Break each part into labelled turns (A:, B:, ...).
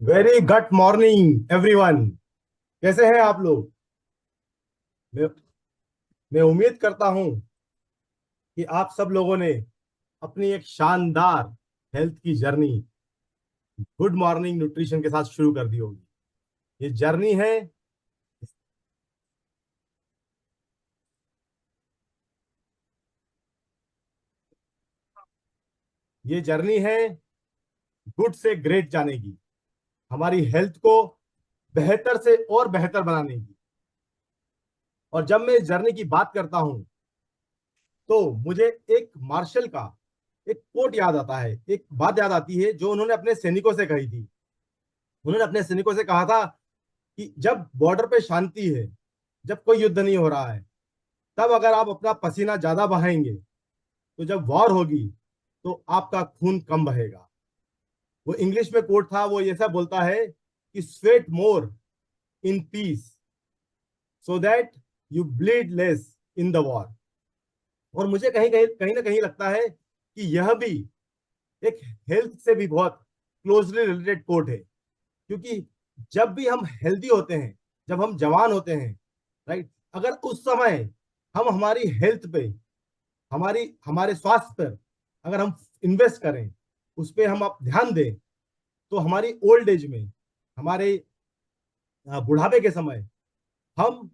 A: Very good morning everyone. कैसे हैं आप लोग? मैं मैं उम्मीद करता हूं कि आप सब लोगों ने अपनी एक शानदार हेल्थ की जर्नी गुड मॉर्निंग न्यूट्रिशन के साथ शुरू कर दी होगी। ये जर्नी है ये जर्नी है गुड से ग्रेट जाने की, हमारी हेल्थ को बेहतर से और बेहतर बनाने की। और जब मैं इस जर्नी की बात करता हूं तो मुझे एक मार्शल का एक कोट याद आता है, एक बात याद आती है जो उन्होंने अपने सैनिकों से कही थी। उन्होंने अपने सैनिकों से कहा था कि जब बॉर्डर पे शांति है, जब कोई युद्ध नहीं हो रहा है, तब अगर आप अपना पसीना ज्यादा बहाएंगे तो जब वॉर होगी तो आपका खून कम बहेगा। वो इंग्लिश में कोट था, वो ऐसा बोलता है कि sweat more in peace so that you bleed less in the war. और मुझे कहीं कहीं कहीं ना कहीं लगता है कि यह भी एक हेल्थ से भी बहुत क्लोजली रिलेटेड कोट है, क्योंकि जब भी हम हेल्दी होते हैं, जब हम जवान होते हैं, राइट, अगर उस समय हम हमारी हेल्थ पे, हमारी हमारे स्वास्थ्य पर अगर हम इन्वेस्ट करें, उस पर हम आप ध्यान दें, तो हमारी ओल्ड एज में, हमारे बुढ़ापे के समय हम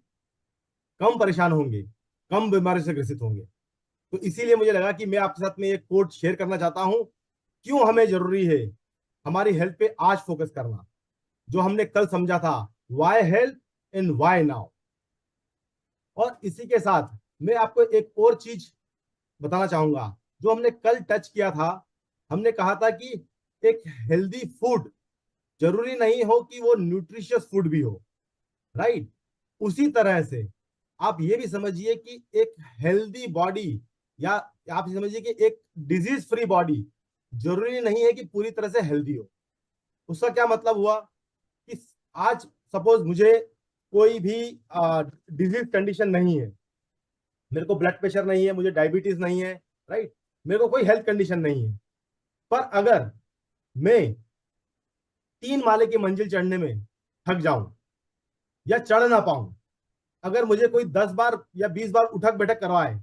A: कम परेशान होंगे, कम बीमारी से ग्रसित होंगे। तो इसीलिए मुझे लगा कि मैं आपके साथ में एक कोट शेयर करना चाहता हूं। क्यों हमें जरूरी है हमारी हेल्थ पे आज फोकस करना, जो हमने कल समझा था, why health and why now. और इसी के साथ मैं आपको एक और चीज बताना चाहूंगा जो हमने कल टच किया था। हमने कहा था कि एक हेल्दी फूड जरूरी नहीं हो कि वो न्यूट्रिशियस फूड भी हो, राइट। उसी तरह से आप ये भी समझिए कि एक हेल्दी बॉडी, या आप ये समझिए कि एक डिजीज फ्री बॉडी जरूरी नहीं है कि पूरी तरह से हेल्दी हो। उसका क्या मतलब हुआ कि आज सपोज मुझे कोई भी डिजीज कंडीशन नहीं है, मेरे को ब्लड प्रेशर नहीं है, मुझे डायबिटीज नहीं है, राइट, मेरे को कोई हेल्थ कंडीशन नहीं है। पर अगर मैं 3 माले की मंजिल चढ़ने में थक जाऊं या चढ़ ना पाऊं, अगर मुझे कोई 10 बार या 20 बार उठक बैठक करवाए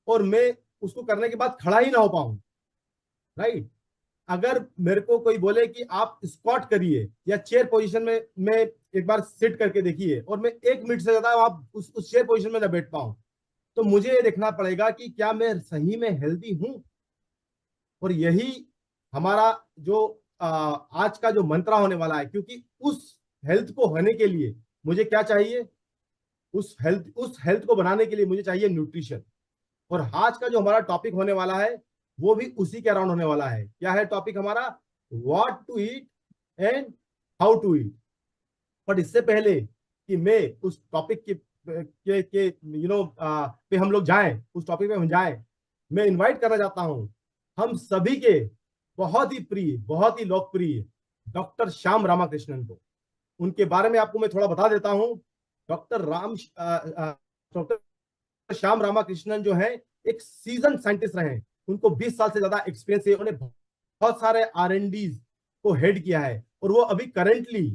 A: और मैं उसको करने के बाद खड़ा ही ना हो पाऊं, राइट, अगर मेरे को कोई बोले कि आप स्क्वाट करिए या चेयर पोजीशन में एक बार सिट करके देखिए, और मैं 1 मिनट से ज्यादा आप उस चेयर पोजीशन में ना बैठ पाऊं, तो मुझे ये देखना पड़ेगा कि क्या मैं सही में हेल्दी हूं। और यही हमारा जो आज का जो मंत्रा होने वाला है, क्योंकि उस हेल्थ को होने के लिए मुझे क्या चाहिए, उस हेल्थ को बनाने के लिए मुझे चाहिए न्यूट्रिशन। और आज का जो हमारा टॉपिक होने वाला है वो भी उसी के अराउंड होने वाला है। क्या है टॉपिक हमारा? What to eat and how to eat. But इससे पहले कि मैं उस टॉपिक के पे हम लोग जाएं, उस टॉपिक पे हम जाएं, मैं इनवाइट करना चाहता हूं हम सभी के बहुत ही प्रिय, बहुत ही लोकप्रिय डॉक्टर श्याम रामाकृष्णन को। उनके बारे में आपको मैं थोड़ा बता देता हूं। डॉक्टर श्याम रामाकृष्णन जो है एक सीजन साइंटिस्ट रहे हैं। उनको 20 साल से ज्यादा एक्सपीरियंस है। उन्हें बहुत सारे R&D को हेड किया है, और वो अभी करेंटली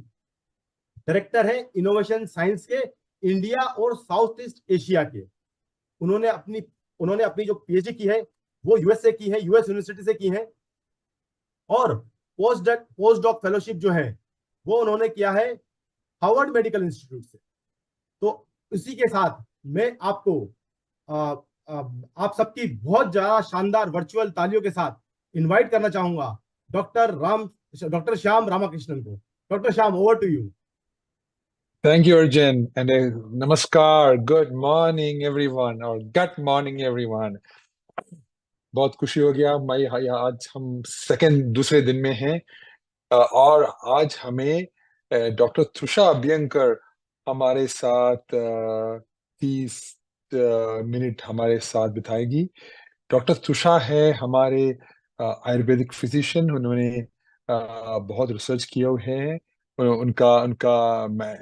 A: डायरेक्टर है इनोवेशन साइंस के, इंडिया और साउथ ईस्ट एशिया के। उन्होंने अपनी उन्होंने अपनी जो PhD की है वो यूएस से की है, यूएस यूनिवर्सिटी से की है। और पोस्ट डॉक फेलोशिप जो है वो उन्होंने किया है हार्वर्ड मेडिकल इंस्टीट्यूट से। तो इसी के साथ मैं आपको आ, आ, आप सबकी बहुत ज्यादा शानदार वर्चुअल तालियों के साथ इनवाइट करना चाहूंगा डॉक्टर श्याम रामाकृष्णन को। Doctor Shyam, over to you.
B: Thank you, Arjun. And namaskar, good morning, everyone, or good morning, everyone. बहुत खुशी हो गया मैं आज हम दूसरे दिन में हैं। और आज हमें डॉक्टर त्रुषा अभ्यंकर हमारे साथ 30 मिनट हमारे साथ बिताएगी। डॉक्टर त्रुषा है हमारे आयुर्वेदिक फिजिशियन। उन्होंने बहुत रिसर्च किए हुए हैं। उनका उनका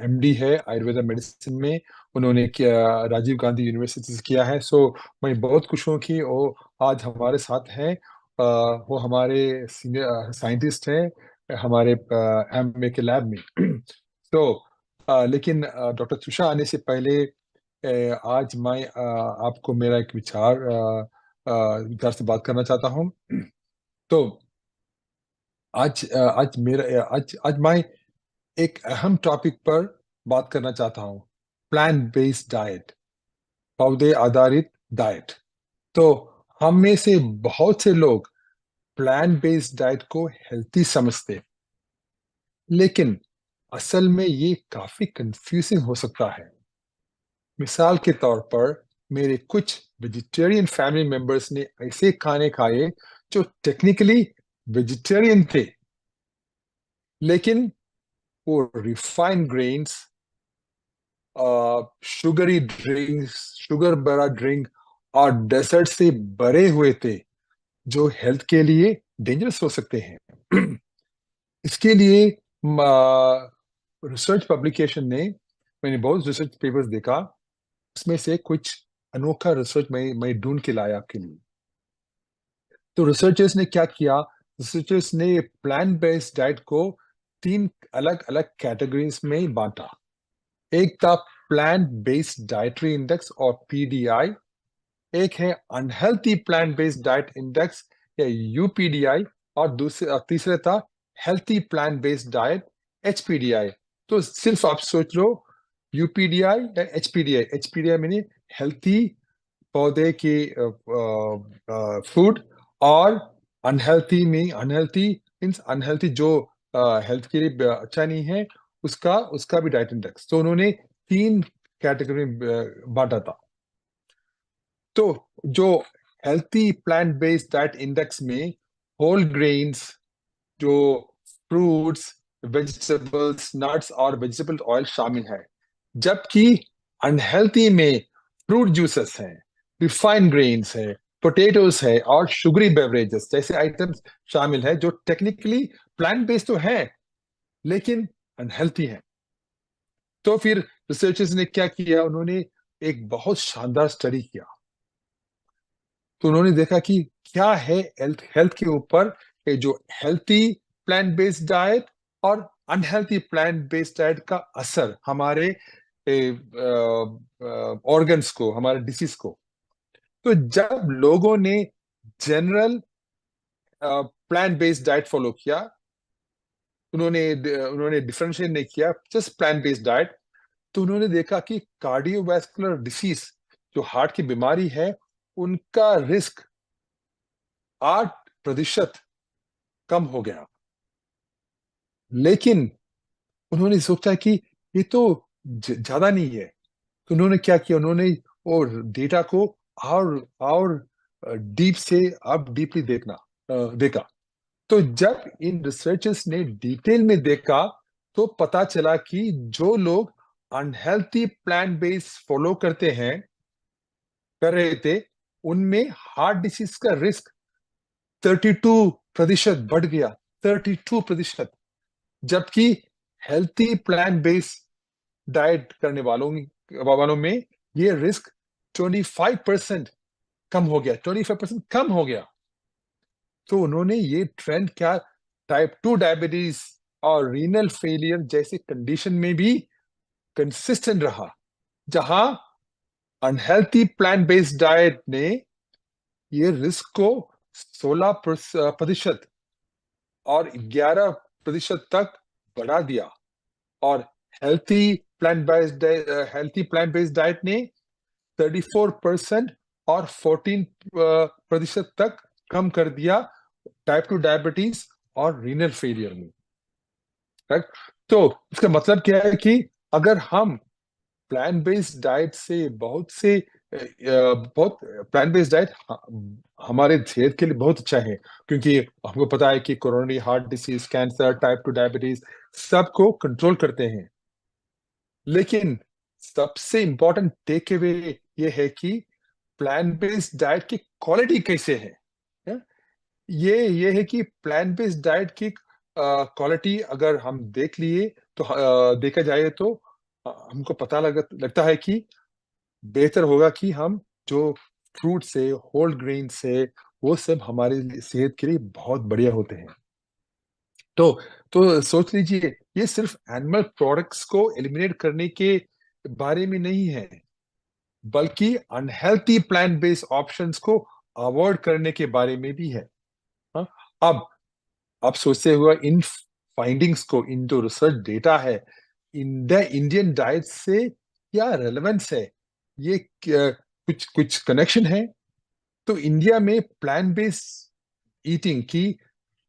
B: MD है आयुर्वेदा मेडिसिन में। उन्होंने राजीव गांधी यूनिवर्सिटी से किया है। सो मैं बहुत खुश हूँ कि वो आज हमारे साथ हैं। वो हमारे सीनियर साइंटिस्ट हैं। हमारे एमए के लैब में। तो लेकिन डॉक्टर तुषा आने से पहले आज मैं आपको मेरा एक विचार से बात करना चाहता हूँ। तो आज मैं एक अहम टॉपिक पर बात करना चाहता हूँ, प्लांट बेस्ड डाइट, पौधे आधारित डाइट। तो हम में से बहुत से लोग प्लांट बेस्ड डाइट को हेल्थी समझते, लेकिन असल में ये काफी कंफ्यूजिंग हो सकता है। मिसाल के तौर पर मेरे कुछ वेजिटेरियन फैमिली मेंबर्स ने ऐसे खाने खाए जो टेक्निकली वेजिटेरियन थे, लेकिन वो refined grains, sugary drinks, sugar भरा ड्रिंक और डेजर्ट से भरे हुए थे, जो हेल्थ के लिए डेंजरस हो सकते हैं। इसके लिए रिसर्च पब्लिकेशन ने, मैंने बहुत रिसर्च पेपर्स देखा, उसमें से कुछ अनोखा रिसर्च मैं ढूंढ के लाया आपके लिए। तो रिसर्चर्स ने क्या किया, रिसर्चर्स ने प्लांट बेस्ड डाइट को तीन अलग अलग कैटेगरीज में बांटा। एक था प्लांट बेस्ड डाइटरी इंडेक्स और पीडीआई, एक है unhealthy plant based diet index या यूपीडीआई, और तीसरा था हेल्थी प्लांट बेस्ड डाइट, एचपीडीआई। तो सिर्फ आप सोच लो, यूपीडीआई या एचपीडीआई। एचपीडीआई मैंने हेल्थी पौधे के फूड, और अनहेल्थी मीन्स अनहेल्थी जो हेल्थ के लिए अच्छा नहीं है, उसका उसका भी डाइट इंडेक्स। तो उन्होंने तीन कैटेगरी में बांटा था। तो जो healthy plant based diet index में होल ग्रेन्स, जो फ्रूट्स, वेजिटेबल्स, नट्स और वेजिटेबल ऑयल शामिल है, जबकि अनहेल्थी में फ्रूट जूसेस हैं, रिफाइंड ग्रेन्स है, पोटेटोज है और शुगरी बेवरेजेस जैसे आइटम्स शामिल है, जो टेक्निकली प्लांट बेस्ड तो है लेकिन अनहेल्थी है। तो फिर रिसर्चर्स ने क्या किया, उन्होंने एक बहुत शानदार स्टडी किया। तो उन्होंने देखा कि क्या है हेल्थ हेल्थ के ऊपर ये जो हेल्थी प्लांट बेस्ड डाइट और अनहेल्थी प्लांट बेस्ड डाइट का असर हमारे ऑर्गन्स को, हमारे डिसीज को। तो जब लोगों ने general plant based diet follow किया, उन्होंने उन्होंने डिफरेंशिएट नहीं किया, जस्ट प्लांट बेस्ड डाइट, तो उन्होंने देखा कि कार्डियोवैस्कुलर डिसीज, जो हार्ट की बीमारी है, उनका रिस्क 8% कम हो गया। लेकिन उन्होंने सोचा कि ये तो ज्यादा नहीं है। तो उन्होंने क्या किया, उन्होंने वो डेटा को और डीप से अब डीपली देखा। तो जब इन रिसर्चर्स ने डिटेल में देखा, तो पता चला कि जो लोग अनहेल्थी प्लांट बेस्ड फॉलो कर रहे थे, उनमें हार्ट डिसीज का रिस्क 32% बढ़ गया। 32%। जबकि हेल्थी प्लांट बेस्ड डाइट करने वालों में ये रिस्क 25% कम हो गया। 25% कम हो गया। तो उन्होंने ये ट्रेंड क्या, टाइप 2 डायबिटीज और रीनल फेलियर जैसे कंडीशन में भी कंसिस्टेंट रहा, जहां अनहेल्थी प्लांट बेस्ड डाइट ने ये रिस्क को 16% और 11% तक बढ़ा दिया, और healthy healthy plant based diet ने 34% और 14% तक कम कर दिया टाइप 2 डायबिटीज और रीनल फेलियर में। राइट। तो इसका मतलब क्या है कि अगर हम प्लांट बेस्ड डाइट से बहुत प्लांट बेस्ड डाइट हमारे सेहत के लिए बहुत अच्छा है, क्योंकि हमको पता है कि coronary heart disease, cancer, type 2 diabetes सबको कंट्रोल करते हैं। लेकिन सबसे इंपॉर्टेंट टेक अवे ये है कि प्लांट बेस्ड डाइट की क्वालिटी कैसे है। है? ये है कि प्लांट बेस्ड डाइट की क्वालिटी अगर हम देख लिए, तो देखा जाए तो हमको पता लगता है कि बेहतर होगा कि हम जो फ्रूट से, होल ग्रेन से, वो सब हमारे सेहत के लिए बहुत बढ़िया होते हैं। तो तो सोच लीजिए, ये सिर्फ एनिमल प्रोडक्ट्स को एलिमिनेट करने के बारे में नहीं है, बल्कि अनहेल्थी प्लांट बेस्ड ऑप्शंस को अवॉइड करने के बारे में भी है। हाँ? अब आप सोचते हुए इन फाइंडिंग्स को, इन जो रिसर्च डेटा है, इन द इंडियन डाइट से क्या रेलेवेंस है, ये कुछ कुछ कनेक्शन है। तो इंडिया में प्लांट बेस्ड ईटिंग की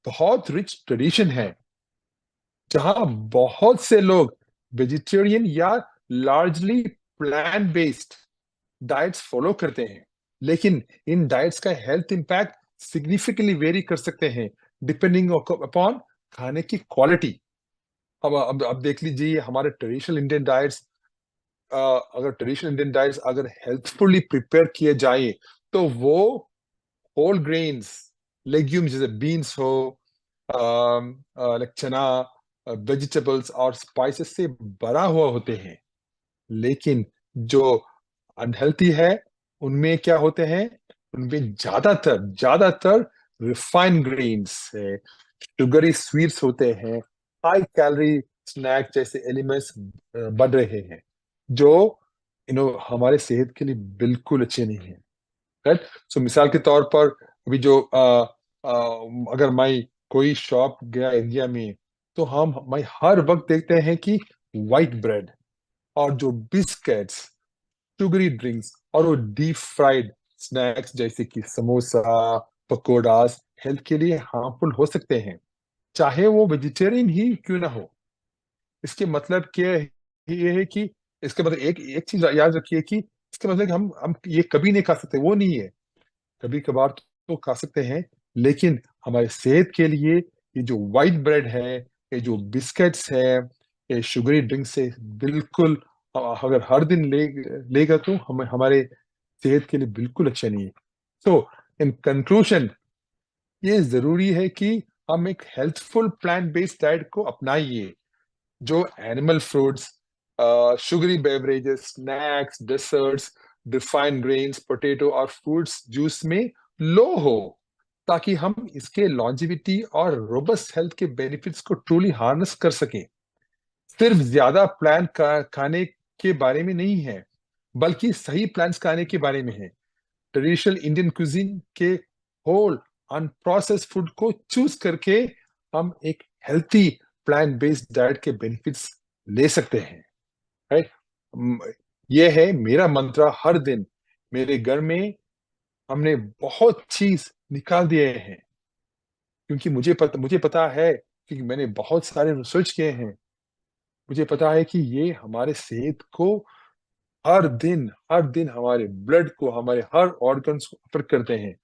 B: बहुत रिच ट्रेडिशन है, जहां बहुत से लोग वेजिटेरियन या largely plant based diets follow करते हैं। लेकिन इन डाइट्स का हेल्थ इंपैक्ट सिग्निफिकेंटली वेरी कर सकते हैं, डिपेंडिंग अपॉन खाने की क्वालिटी। अब देख लीजिए, हमारे ट्रेडिशनल इंडियन डाइट्स, अगर ट्रेडिशनल इंडियन डाइट्स अगर हेल्थफुली प्रिपेयर किए जाए, तो वो होल ग्रेन्स, लेग्यूम्स जैसे बीन्स हो, लाइक चना, वेजिटेबल्स और स्पाइसेस से भरा हुआ होते हैं। लेकिन जो अनहेल्थी है, उनमें क्या होते हैं, उनमें ज्यादातर ज्यादातर रिफाइंड ग्रेन्स है, शुगरी स्वीट्स होते हैं, हाई कैलोरी स्नैक जैसे एलिमेंट्स बढ़ रहे हैं, जो हमारे सेहत के लिए बिल्कुल अच्छे नहीं है। राइट। सो मिसाल के तौर पर, अभी जो अगर मैं कोई शॉप गया इंडिया में, तो मैं हर वक्त देखते हैं कि वाइट ब्रेड और जो बिस्किट्स, शुगरी ड्रिंक्स और वो डीप फ्राइड स्नैक्स जैसे कि समोसा, पकोड़ास हेल्थ के लिए हार्मफुल हो सकते हैं, चाहे वो वेजिटेरियन ही क्यों ना हो। इसके मतलब क्या है, ये है कि इसके मतलब एक एक चीज याद रखिए कि इसके मतलब कि हम ये कभी नहीं खा सकते, वो नहीं है। कभी कभार तो खा सकते हैं, लेकिन हमारे सेहत के लिए ये जो व्हाइट ब्रेड है, ये जो बिस्किट्स है, ये शुगरी ड्रिंक से बिल्कुल, अगर हर दिन लेगा तो हमारे सेहत के लिए बिल्कुल अच्छा नहीं है। सो इन कंक्लूजन, ये जरूरी है कि हम एक हेल्थफुल प्लांट बेस्ड डाइट को अपनाइए, जो animal fruits, sugary beverages, snacks, desserts, refined grains, potato और फ्रूट्स जूस में लो हो, ताकि हम इसके लॉन्जिविटी और रोबस्ट हेल्थ के बेनिफिट्स को ट्रूली हार्नेस कर सकें। सिर्फ ज्यादा खाने के बारे में नहीं है, बल्कि सही प्लान्स खाने के बारे में है। ट्रेडिशनल इंडियन कुजिन के होल अनप्रोसेस्ड फूड को चूज करके हम एक हेल्थी प्लांट बेस्ड डाइट के बेनिफिट्स ले सकते हैं। राइट। ये है मेरा मंत्र हर दिन। मेरे घर में हमने बहुत चीज निकाल दिए हैं, क्योंकि मुझे पता है, क्योंकि मैंने बहुत सारे रिसर्च किए हैं। मुझे पता है कि ये हमारे सेहत को हर दिन हमारे ब्लड को, हमारे हर ऑर्गन्स को अफेक्ट करते हैं।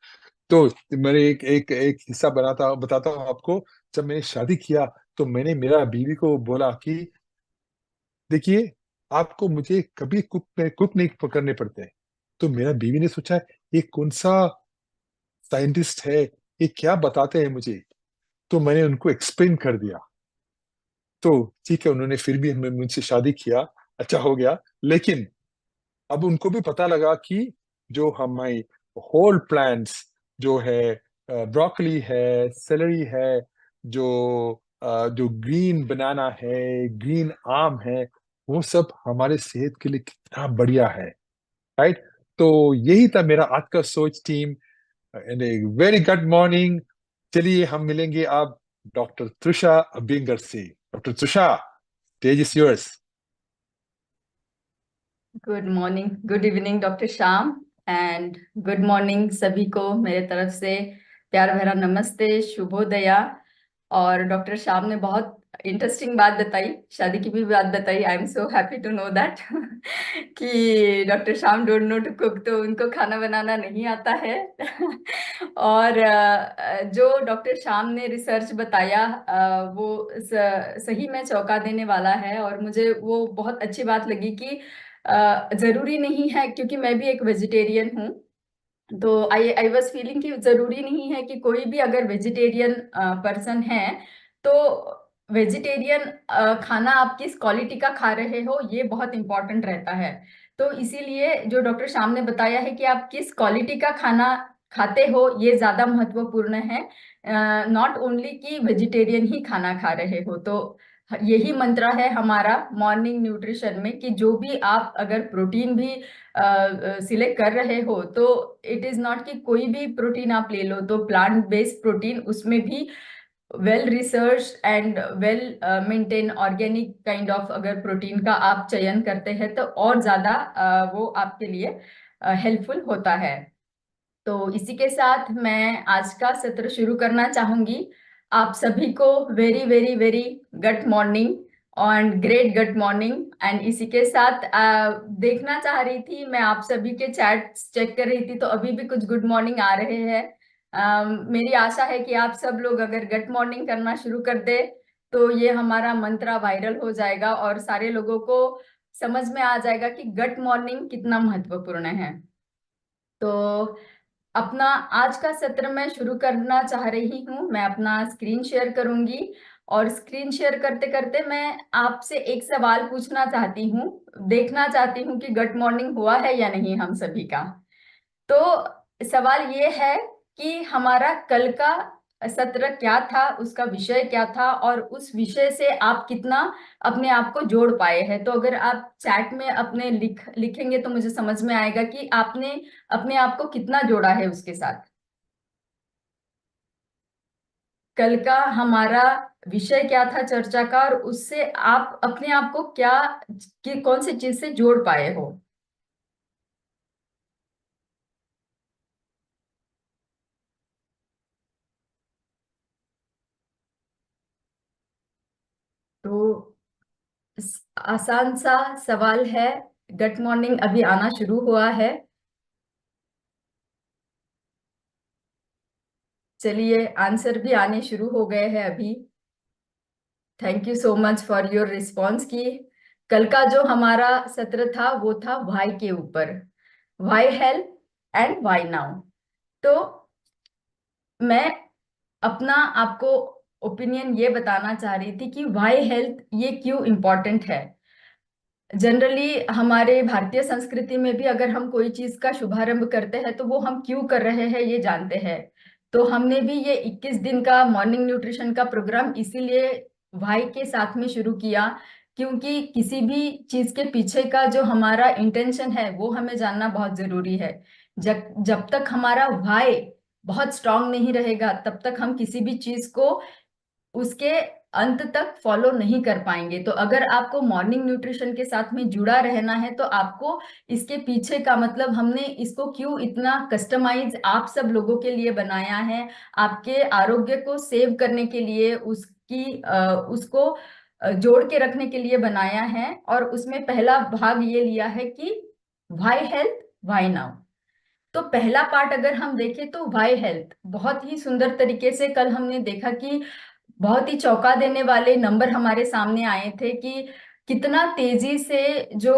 B: तो मैंने एक एक एक हिस्सा बताता हूँ आपको। जब मैंने शादी किया, तो मैंने मेरा बीवी को बोला कि देखिए, आपको मुझे कभी कुक नहीं करने पड़ते। तो मेरा बीवी ने सोचा, ये कौन सा साइंटिस्ट है, ये क्या बताते हैं मुझे। तो मैंने उनको एक्सप्लेन कर दिया। तो ठीक है, उन्होंने फिर भी मुझसे शादी किया, अच्छा हो गया। लेकिन अब उनको भी पता लगा कि जो हमारी होल प्लांट्स जो है, ब्रोकली है, सेलरी है, जो जो ग्रीन बनाना है, ग्रीन आम है, वो सब हमारे सेहत के लिए कितना बढ़िया है। राइट। तो यही था मेरा आज का सोच team. And a very good morning. चलिए हम मिलेंगे अब डॉक्टर त्रिशा अबिंगर से। Doctor Trisha, stage is yours.
C: Good morning, good evening doctor Shyam, and good morning सभी को मेरे तरफ से प्यार भरा नमस्ते, शुभोदया। और डॉक्टर श्याम ने बहुत इंटरेस्टिंग बात बताई, शादी की भी बात बताई। I am so happy to know that कि doctor Shyam don't know to cook, तो उनको खाना बनाना नहीं आता है। और जो डॉक्टर श्याम ने रिसर्च बताया, वो सही में चौंका देने वाला है। और मुझे वो बहुत अच्छी बात लगी कि जरूरी नहीं है, क्योंकि मैं भी एक वेजिटेरियन हूँ, तो आई वॉज फीलिंग कि जरूरी नहीं है कि कोई भी अगर वेजिटेरियन पर्सन है, तो वेजिटेरियन खाना आप किस क्वालिटी का खा रहे हो, ये बहुत इंपॉर्टेंट रहता है। तो इसीलिए जो डॉक्टर श्याम ने बताया है कि आप किस क्वालिटी का खाना खाते हो ये ज्यादा महत्वपूर्ण है। नॉट ओनली कि वेजिटेरियन ही खाना खा रहे हो। तो यही मंत्र है हमारा मॉर्निंग न्यूट्रिशन में कि जो भी आप अगर प्रोटीन भी सिलेक्ट कर रहे हो तो इट इज नॉट कि कोई भी प्रोटीन आप ले लो, तो प्लांट बेस्ड प्रोटीन उसमें भी well research and well maintain organic kind of अगर प्रोटीन का आप चयन करते हैं तो और ज्यादा वो आपके लिए हेल्पफुल होता है। तो इसी के साथ मैं आज का सत्र शुरू करना चाहूंगी। आप सभी को very very very good morning and great good morning. And इसी के साथ देखना चाह रही थी, मैं आप सभी के चैट चेक कर रही थी तो अभी भी कुछ गुड मॉर्निंग आ रहे हैं। मेरी आशा है कि आप सब लोग अगर गुड मॉर्निंग करना शुरू कर दे तो ये हमारा मंत्र वायरल हो जाएगा और सारे लोगों को समझ में आ जाएगा कि गुड मॉर्निंग कितना महत्वपूर्ण है। तो अपना आज का सत्र मैं शुरू करना चाह रही हूँ। मैं अपना स्क्रीन शेयर करूंगी और स्क्रीन शेयर करते करते मैं आपसे एक सवाल पूछना चाहती हूँ, देखना चाहती हूँ कि गुड मॉर्निंग हुआ है या नहीं हम सभी का। तो सवाल ये है कि हमारा कल का सत्र क्या था, उसका विषय क्या था और उस विषय से आप कितना अपने आप को जोड़ पाए हैं। तो अगर आप चैट में अपने लिखेंगे तो मुझे समझ में आएगा कि आपने अपने आप को कितना जोड़ा है उसके साथ। कल का हमारा विषय क्या था चर्चा का और उससे आप अपने आप को क्या कौन सी चीज से जोड़ पाए हो। तो आसान सा सवाल है। गुड मॉर्निंग अभी आना शुरू हुआ है। चलिए आंसर भी आने शुरू हो गए हैं अभी। Thank you so much for your response की कल का जो हमारा सत्र था वो था व्हाई के ऊपर, why help and why now. तो मैं अपना आपको ओपिनियन ये बताना चाह रही थी कि व्हाई हेल्थ ये क्यों इम्पोर्टेंट है। जनरली हमारे भारतीय संस्कृति में भी अगर हम कोई चीज का शुभारंभ करते हैं तो वो हम क्यों कर रहे हैं ये जानते हैं। तो हमने भी ये 21 दिन का मॉर्निंग न्यूट्रिशन का प्रोग्राम इसीलिए भाई के साथ में शुरू किया, क्योंकि किसी भी चीज के पीछे का जो हमारा इंटेंशन है वो हमें जानना बहुत जरूरी है। जब जब तक हमारा भाई बहुत स्ट्रांग नहीं रहेगा तब तक हम किसी भी चीज को उसके अंत तक फॉलो नहीं कर पाएंगे। तो अगर आपको मॉर्निंग न्यूट्रिशन के साथ में जुड़ा रहना है तो आपको इसके पीछे का मतलब हमने इसको क्यों इतना कस्टमाइज आप सब लोगों के लिए बनाया है, आपके आरोग्य को सेव करने के लिए, उसको जोड़ के रखने के लिए बनाया है। और उसमें पहला भाग ये लिया है कि व्हाई हेल्थ व्हाई नाउ। तो पहला पार्ट अगर हम देखें तो व्हाई हेल्थ बहुत ही सुंदर तरीके से कल हमने देखा कि बहुत ही चौंका देने वाले नंबर हमारे सामने आए थे कि कितना तेजी से जो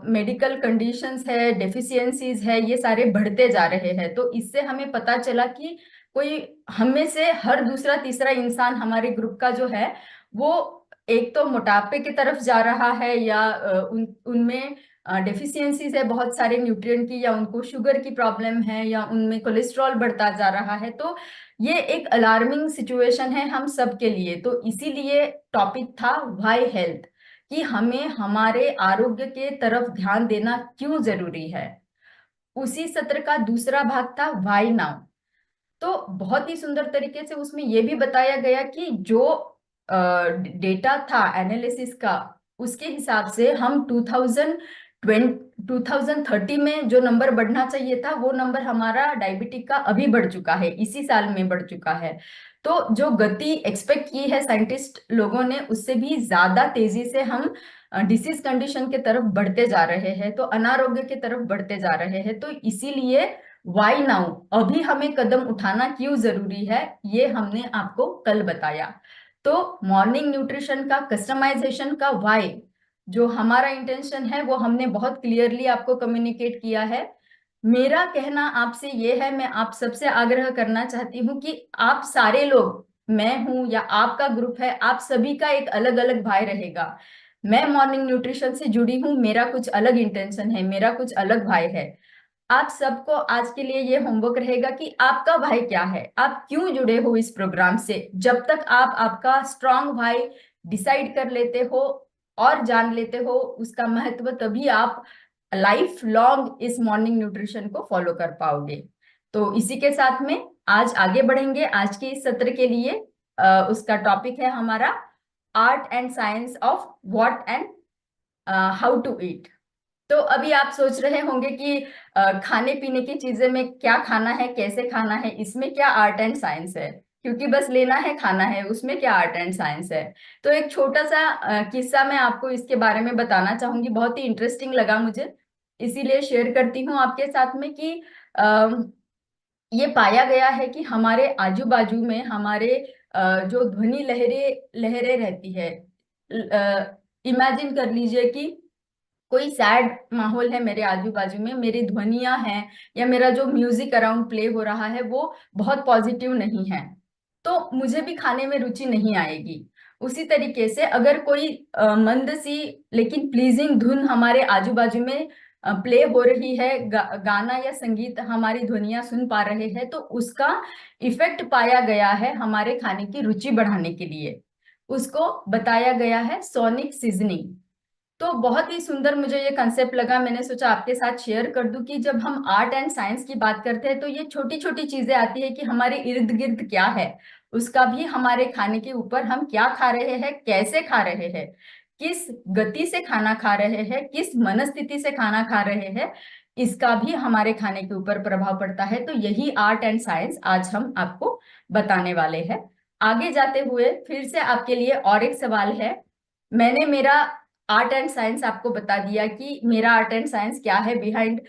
C: मेडिकल कंडीशंस है, डेफिशिएंसीज है, ये सारे बढ़ते जा रहे हैं। तो इससे हमें पता चला कि कोई हम में से हर दूसरा तीसरा इंसान हमारे ग्रुप का जो है वो एक तो मोटापे की तरफ जा रहा है या उनमें डेफिशिएंसीज है बहुत सारे न्यूट्रिएंट की, या उनको शुगर की प्रॉब्लम है, या उनमें कोलेस्ट्रॉल बढ़ता जा रहा है। तो ये एक अलार्मिंग सिचुएशन है हम सब के लिए। तो इसीलिए टॉपिक था व्हाई हेल्थ, कि हमें हमारे आरोग्य के तरफ ध्यान देना क्यों जरूरी है। उसी सत्र का दूसरा भाग था व्हाई नाउ। तो बहुत ही सुंदर तरीके से उसमें यह भी बताया गया कि जो डेटा था एनालिसिस का उसके हिसाब से हम 2030 में जो नंबर बढ़ना चाहिए था वो नंबर हमारा डायबिटिक का अभी बढ़ चुका है, इसी साल में बढ़ चुका है। तो जो गति एक्सपेक्ट की है साइंटिस्ट लोगों ने उससे भी ज्यादा तेजी से हम डिसीज कंडीशन के तरफ बढ़ते जा रहे हैं, तो अनारोग्य की तरफ बढ़ते जा रहे हैं। तो इसीलिए वाई नाउ, अभी हमें कदम उठाना क्यों जरूरी है, ये हमने आपको कल बताया। तो मॉर्निंग न्यूट्रिशन का कस्टमाइजेशन का वाई, जो हमारा इंटेंशन है वो हमने बहुत क्लियरली आपको कम्युनिकेट किया है। मेरा कहना आपसे ये है, मैं आप सबसे आग्रह करना चाहती हूँ कि आप सारे लोग, मैं हूं या आपका ग्रुप है, आप सभी का एक अलग अलग भाई रहेगा। मैं मॉर्निंग न्यूट्रिशन से जुड़ी हूँ, मेरा कुछ अलग इंटेंशन है, मेरा कुछ अलग भाई है। आप सबको आज के लिए ये होमवर्क रहेगा कि आपका भाई क्या है, आप क्यों जुड़े हो इस प्रोग्राम से। जब तक आप आपका स्ट्रांग भाई डिसाइड कर लेते हो और जान लेते हो उसका महत्व, तभी आप लाइफ लॉन्ग इस मॉर्निंग न्यूट्रिशन को फॉलो कर पाओगे। तो इसी के साथ में आज आगे बढ़ेंगे। आज के इस सत्र के लिए उसका टॉपिक है हमारा art and science of what and how to eat. तो अभी आप सोच रहे होंगे कि खाने पीने की चीजें में क्या खाना है, कैसे खाना है, इसमें क्या आर्ट एंड साइंस है, क्योंकि बस लेना है खाना है, उसमें क्या आर्ट एंड साइंस है। तो एक छोटा सा किस्सा मैं आपको इसके बारे में बताना चाहूंगी, बहुत ही इंटरेस्टिंग लगा मुझे, इसीलिए शेयर करती हूँ आपके साथ में कि ये पाया गया है कि हमारे आजू बाजू में हमारे जो ध्वनि लहरें लहरें रहती है, इमेजिन कर लीजिए कि कोई सैड माहौल है मेरे आजू बाजू में, मेरी ध्वनियां हैं या मेरा जो म्यूजिक अराउंड प्ले हो रहा है वो बहुत पॉजिटिव नहीं है, तो मुझे भी खाने में रुचि नहीं आएगी। उसी तरीके से अगर कोई मंद सी लेकिन प्लीजिंग धुन हमारे आजू बाजू में प्ले हो रही है, गाना या संगीत हमारी ध्वनियां सुन पा रहे हैं, तो उसका इफेक्ट पाया गया है हमारे खाने की रुचि बढ़ाने के लिए। उसको बताया गया है सोनिक सीजनिंग। तो बहुत ही सुंदर मुझे ये कंसेप्ट लगा, मैंने सोचा आपके साथ शेयर कर दूं कि जब हम आर्ट एंड साइंस की बात करते हैं तो ये छोटी छोटी चीजें आती है कि हमारे इर्द गिर्द क्या है, उसका भी हमारे खाने के ऊपर हम क्या खा रहे हैं, कैसे खा रहे हैं, किस गति से खाना खा रहे हैं, किस मनस्थिति से खाना खा रहे हैं, इसका भी हमारे खाने के ऊपर प्रभाव पड़ता है। तो यही आर्ट एंड साइंस आज हम आपको बताने वाले हैं। आगे जाते हुए फिर से आपके लिए और एक सवाल है। मैंने मेरा आर्ट एंड साइंस आपको बता दिया कि मेरा आर्ट एंड साइंस क्या है behind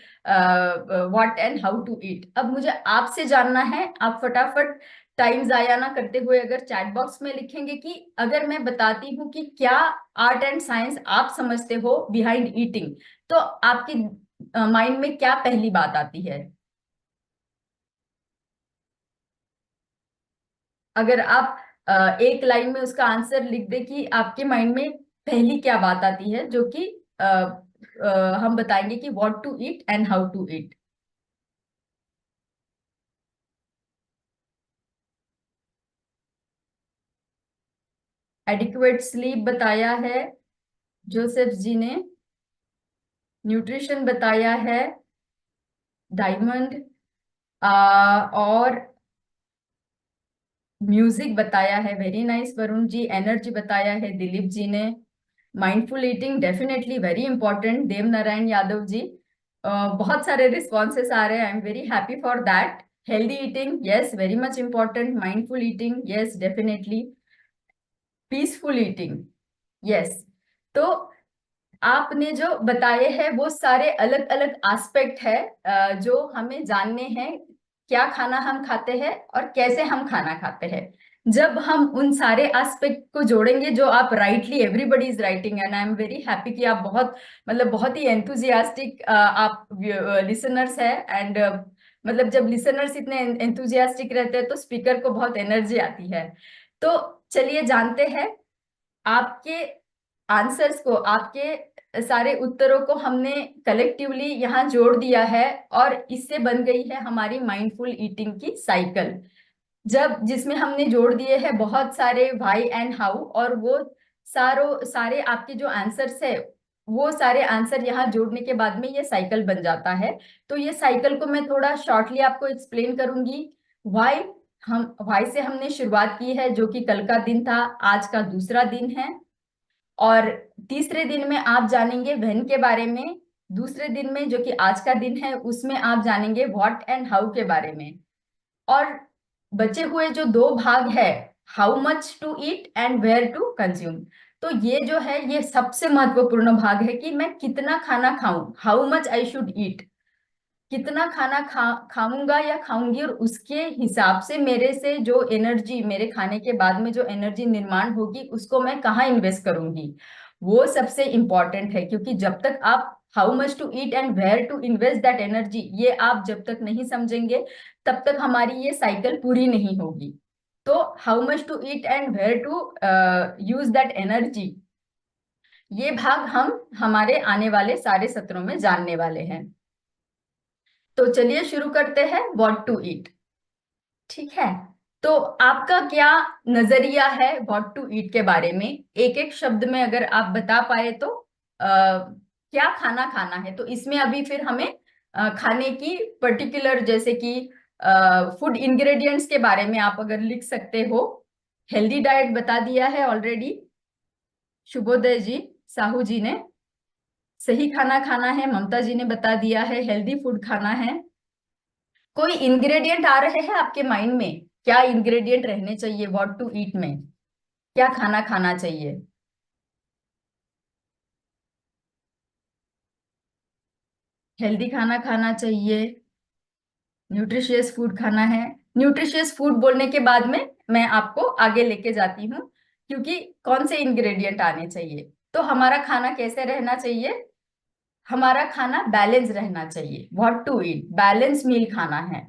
C: what and how to eat. अब मुझे आपसे जानना है, आप फटाफट टाइम जाया ना करते हुए अगर चैट बॉक्स में लिखेंगे कि अगर मैं बताती हूँ कि क्या आर्ट एंड साइंस आप समझते हो बिहाइंड ईटिंग, तो आपकी माइंड में क्या पहली बात आती है। अगर आप एक लाइन में उसका आंसर लिख दे कि आपके माइंड में पहली क्या बात आती है, जो कि हम बताएंगे कि what to eat and how to eat. Adequate sleep बताया है जोसेफ जी ने, न्यूट्रिशन बताया है डायमंड, और म्यूजिक बताया है very nice Varun ji, energy बताया है दिलीप जी ने, mindful eating definitely very important Dev Narayan Yadav ji. बहुत सारे रिस्पॉन्सेस आ रहे हैं, I am very happy for that. Healthy eating yes very much important, mindful eating yes definitely, peaceful eating yes. तो आपने जो बताए हैं वो सारे अलग अलग एस्पेक्ट है जो हमें जानने हैं, क्या खाना हम खाते हैं और कैसे हम खाना खाते हैं। जब हम उन सारे एस्पेक्ट को जोड़ेंगे जो आप rightly everybody is writing, and I am very happy कि आप बहुत मतलब बहुत ही एंथुजियास्टिक आप लिसनर्स है, एंड मतलब जब लिसनर्स इतने एंथुजियास्टिक रहते हैं तो स्पीकर को बहुत एनर्जी आती है। तो चलिए जानते हैं आपके आंसर्स को, आपके सारे उत्तरों को हमने कलेक्टिवली यहाँ जोड़ दिया है और इससे बन गई है हमारी माइंडफुल ईटिंग की साइकिल, जब जिसमें हमने जोड़ दिए हैं बहुत सारे व्हाई एंड हाउ, और वो सारे आपके जो आंसर्स है वो सारे आंसर यहाँ जोड़ने के बाद में ये साइकिल बन जाता है। तो ये साइकिल को मैं थोड़ा शॉर्टली आपको एक्सप्लेन करूंगी। व्हाई, हम व्हाई से हमने शुरुआत की है, जो कि कल का दिन था, आज का दूसरा दिन है, और तीसरे दिन में आप जानेंगे व्हेन के बारे में, दूसरे दिन में जो कि आज का दिन है उसमें आप जानेंगे व्हाट एंड हाउ के बारे में, और बचे हुए जो दो भाग है, how much to eat and where to consume. तो ये जो है ये सबसे महत्वपूर्ण भाग है कि मैं कितना खाना खाऊं, how much I should eat, कितना खाना खाऊंगा या खाऊंगी, और उसके हिसाब से मेरे से जो एनर्जी, मेरे खाने के बाद में जो एनर्जी निर्माण होगी उसको मैं कहाँ इन्वेस्ट करूंगी, वो सबसे इंपॉर्टेंट है। क्योंकि जब तक आप how much to eat and where to invest that energy, ये आप जब तक नहीं समझेंगे तब तक हमारी ये साइकिल पूरी नहीं होगी। तो how much to eat and where to use that energy, ये भाग हम हमारे आने वाले सारे सत्रों में जानने वाले हैं। तो चलिए शुरू करते हैं व्हाट टू ईट। ठीक है, तो आपका क्या नजरिया है व्हाट टू ईट के बारे में? एक एक शब्द में अगर आप बता पाए तो क्या खाना खाना है। तो इसमें अभी फिर हमें खाने की पर्टिकुलर, जैसे कि फूड इंग्रेडिएंट्स के बारे में आप अगर लिख सकते हो। हेल्दी डाइट बता दिया है ऑलरेडी शुभोदय जी, साहू जी ने। सही खाना खाना है, ममता जी ने बता दिया है। हेल्दी फूड खाना है। कोई इंग्रेडिएंट आ रहे हैं आपके माइंड में? क्या इंग्रेडिएंट रहने चाहिए व्हाट टू ईट में? क्या खाना खाना चाहिए? हेल्दी खाना खाना चाहिए, न्यूट्रिशियस फूड खाना है। न्यूट्रिशियस फूड बोलने के बाद में मैं आपको आगे लेके जाती हूँ, क्योंकि कौन से इंग्रेडिएंट आने चाहिए। तो हमारा खाना कैसे रहना चाहिए? हमारा खाना बैलेंस रहना चाहिए। What to eat, balance meal खाना है।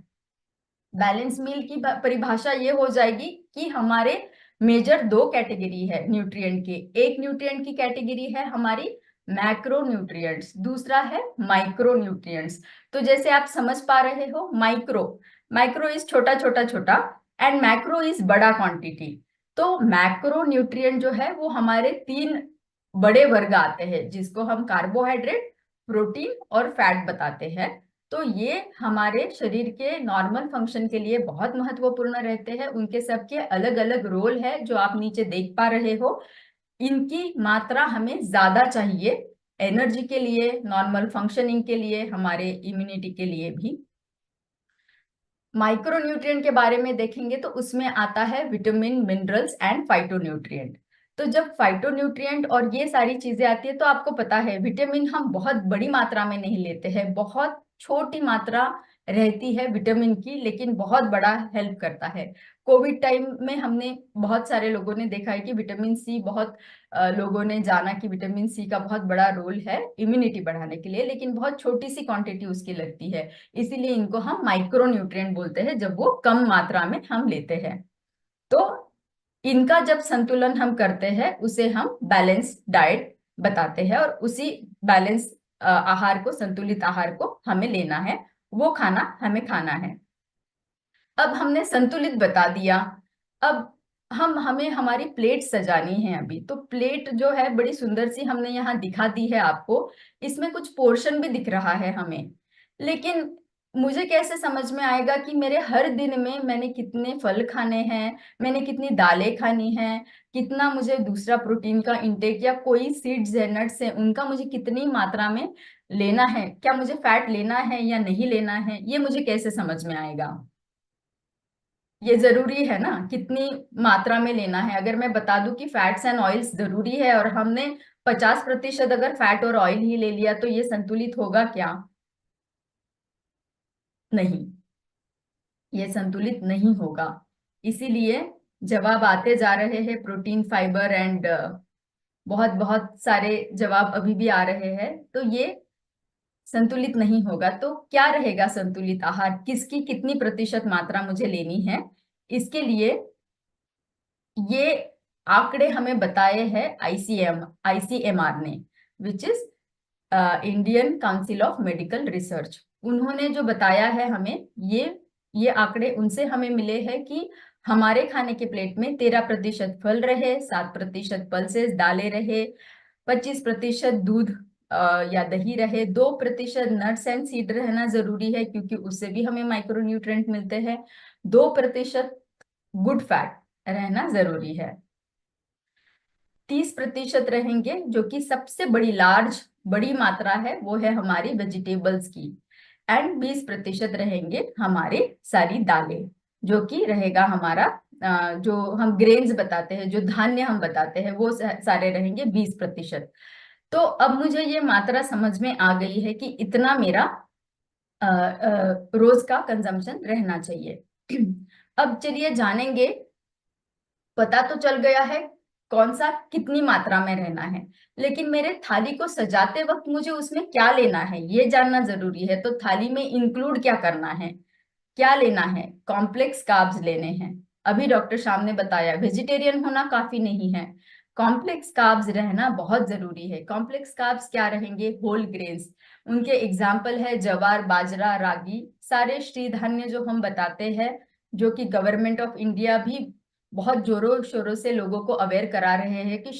C: बैलेंस मील की परिभाषा ये हो जाएगी कि हमारे मेजर दो कैटेगरी है न्यूट्रिएंट के। एक न्यूट्रिएंट की कैटेगरी है हमारी मैक्रो न्यूट्रिएंट्स, दूसरा है माइक्रो न्यूट्रिएंट्स। तो जैसे आप समझ पा रहे हो, माइक्रो, माइक्रो इज छोटा छोटा छोटा, एंड मैक्रो इज बड़ा क्वांटिटी। तो मैक्रो न्यूट्रिएंट जो है वो हमारे तीन बड़े वर्ग आते हैं, जिसको हम कार्बोहाइड्रेट, प्रोटीन और फैट बताते हैं। तो ये हमारे शरीर के नॉर्मल फंक्शन के लिए बहुत महत्वपूर्ण रहते हैं। उनके सबके अलग अलग रोल है, जो आप नीचे देख पा रहे हो। इनकी मात्रा हमें ज्यादा चाहिए एनर्जी के लिए, नॉर्मल फंक्शनिंग के लिए, हमारे इम्यूनिटी के लिए भी। माइक्रोन्यूट्रिएंट के बारे में देखेंगे तो उसमें आता है विटामिन, मिनरल्स एंड फाइटोन्यूट्रिएंट। तो जब फाइटोन्यूट्रिएंट और ये सारी चीजें आती है, तो आपको पता है विटामिन हम बहुत बड़ी मात्रा में नहीं लेते हैं, बहुत छोटी मात्रा रहती है विटामिन की, लेकिन बहुत बड़ा हेल्प करता है। कोविड टाइम में हमने बहुत सारे लोगों ने देखा है कि विटामिन सी, बहुत लोगों ने जाना कि विटामिन सी का बहुत बड़ा रोल है इम्यूनिटी बढ़ाने के लिए, लेकिन बहुत छोटी सी क्वांटिटी उसकी लगती है। इसीलिए इनको हम माइक्रो न्यूट्रिएंट बोलते हैं, जब वो कम मात्रा में हम लेते हैं। तो इनका जब संतुलन हम करते हैं, उसे हम बैलेंस डाइट बताते हैं, और उसी बैलेंस आहार को, संतुलित आहार को हमें लेना है, वो खाना हमें खाना है। अब हमने संतुलित बता दिया। अब हमें हमारी प्लेट सजानी है अभी। तो प्लेट जो है बड़ी सुंदर सी हमने यहाँ दिखा दी है आपको। इसमें कुछ पोर्शन भी दिख रहा है हमें, लेकिन मुझे कैसे समझ में आएगा कि मेरे हर दिन में मैंने कितने फल खाने हैं, मैंने कितनी दालें खानी हैं, कितना मुझे दूसरा प्रोटीन का इंटेक, या कोई सीड्स है, नट्स है, उनका मुझे कितनी मात्रा में लेना है, क्या मुझे फैट लेना है या नहीं लेना है, ये मुझे कैसे समझ में आएगा? ये जरूरी है ना, कितनी मात्रा में लेना है। अगर मैं बता दूं कि फैट्स एंड ऑयल्स जरूरी है, और हमने 50% अगर फैट और ऑयल ही ले लिया, तो ये संतुलित होगा क्या? नहीं, ये संतुलित नहीं होगा। इसीलिए जवाब आते जा रहे हैं, प्रोटीन, फाइबर एंड बहुत बहुत सारे जवाब अभी भी आ रहे हैं। तो ये संतुलित नहीं होगा। तो क्या रहेगा संतुलित आहार, किसकी कितनी प्रतिशत मात्रा मुझे लेनी है? इसके लिए ये आंकड़े हमें बताए हैं आईसीएमआर ने, which is Indian council of medical research. उन्होंने जो बताया है हमें, ये आंकड़े उनसे हमें मिले हैं कि हमारे खाने के प्लेट में 13% फल रहे, 7% पल्सेस दालें रहे, 25% दूध या दही रहे, 2% नट्स एंड सीड रहना जरूरी है, क्योंकि उससे भी हमें माइक्रोन्यूट्रिएंट मिलते हैं, 2% गुड फैट रहना जरूरी है, 30% रहेंगे, जो कि सबसे बड़ी मात्रा है, वो है हमारी वेजिटेबल्स की, एंड 20% रहेंगे हमारे सारी दालें, जो कि रहेगा हमारा जो हम ग्रेन्स बताते हैं, जो धान्य हम बताते हैं, वो सारे रहेंगे 20%। तो अब मुझे ये मात्रा समझ में आ गई है कि इतना मेरा रोज का कंजम्पशन रहना चाहिए। अब चलिए जानेंगे, पता तो चल गया है कौन सा कितनी मात्रा में रहना है, लेकिन मेरे थाली को सजाते वक्त मुझे उसमें क्या लेना है ये जानना जरूरी है। तो थाली में इंक्लूड क्या करना है, क्या लेना है? कॉम्प्लेक्स कार्ब्स लेने हैं। अभी डॉक्टर श्याम ने बताया वेजिटेरियन होना काफी नहीं है, कॉम्प्लेक्स कार्ब्स रहना बहुत जरूरी है। कॉम्प्लेक्स कार्ब्स क्या रहेंगे? Whole grains. उनके एग्जाम्पल है जवार, बाजरा, रागी, सारे श्री धान्य जो हम बताते हैं, जो कि गवर्नमेंट ऑफ इंडिया भी बहुत जोरों शोरों से लोगों को अवेयर करा रहे हैं कि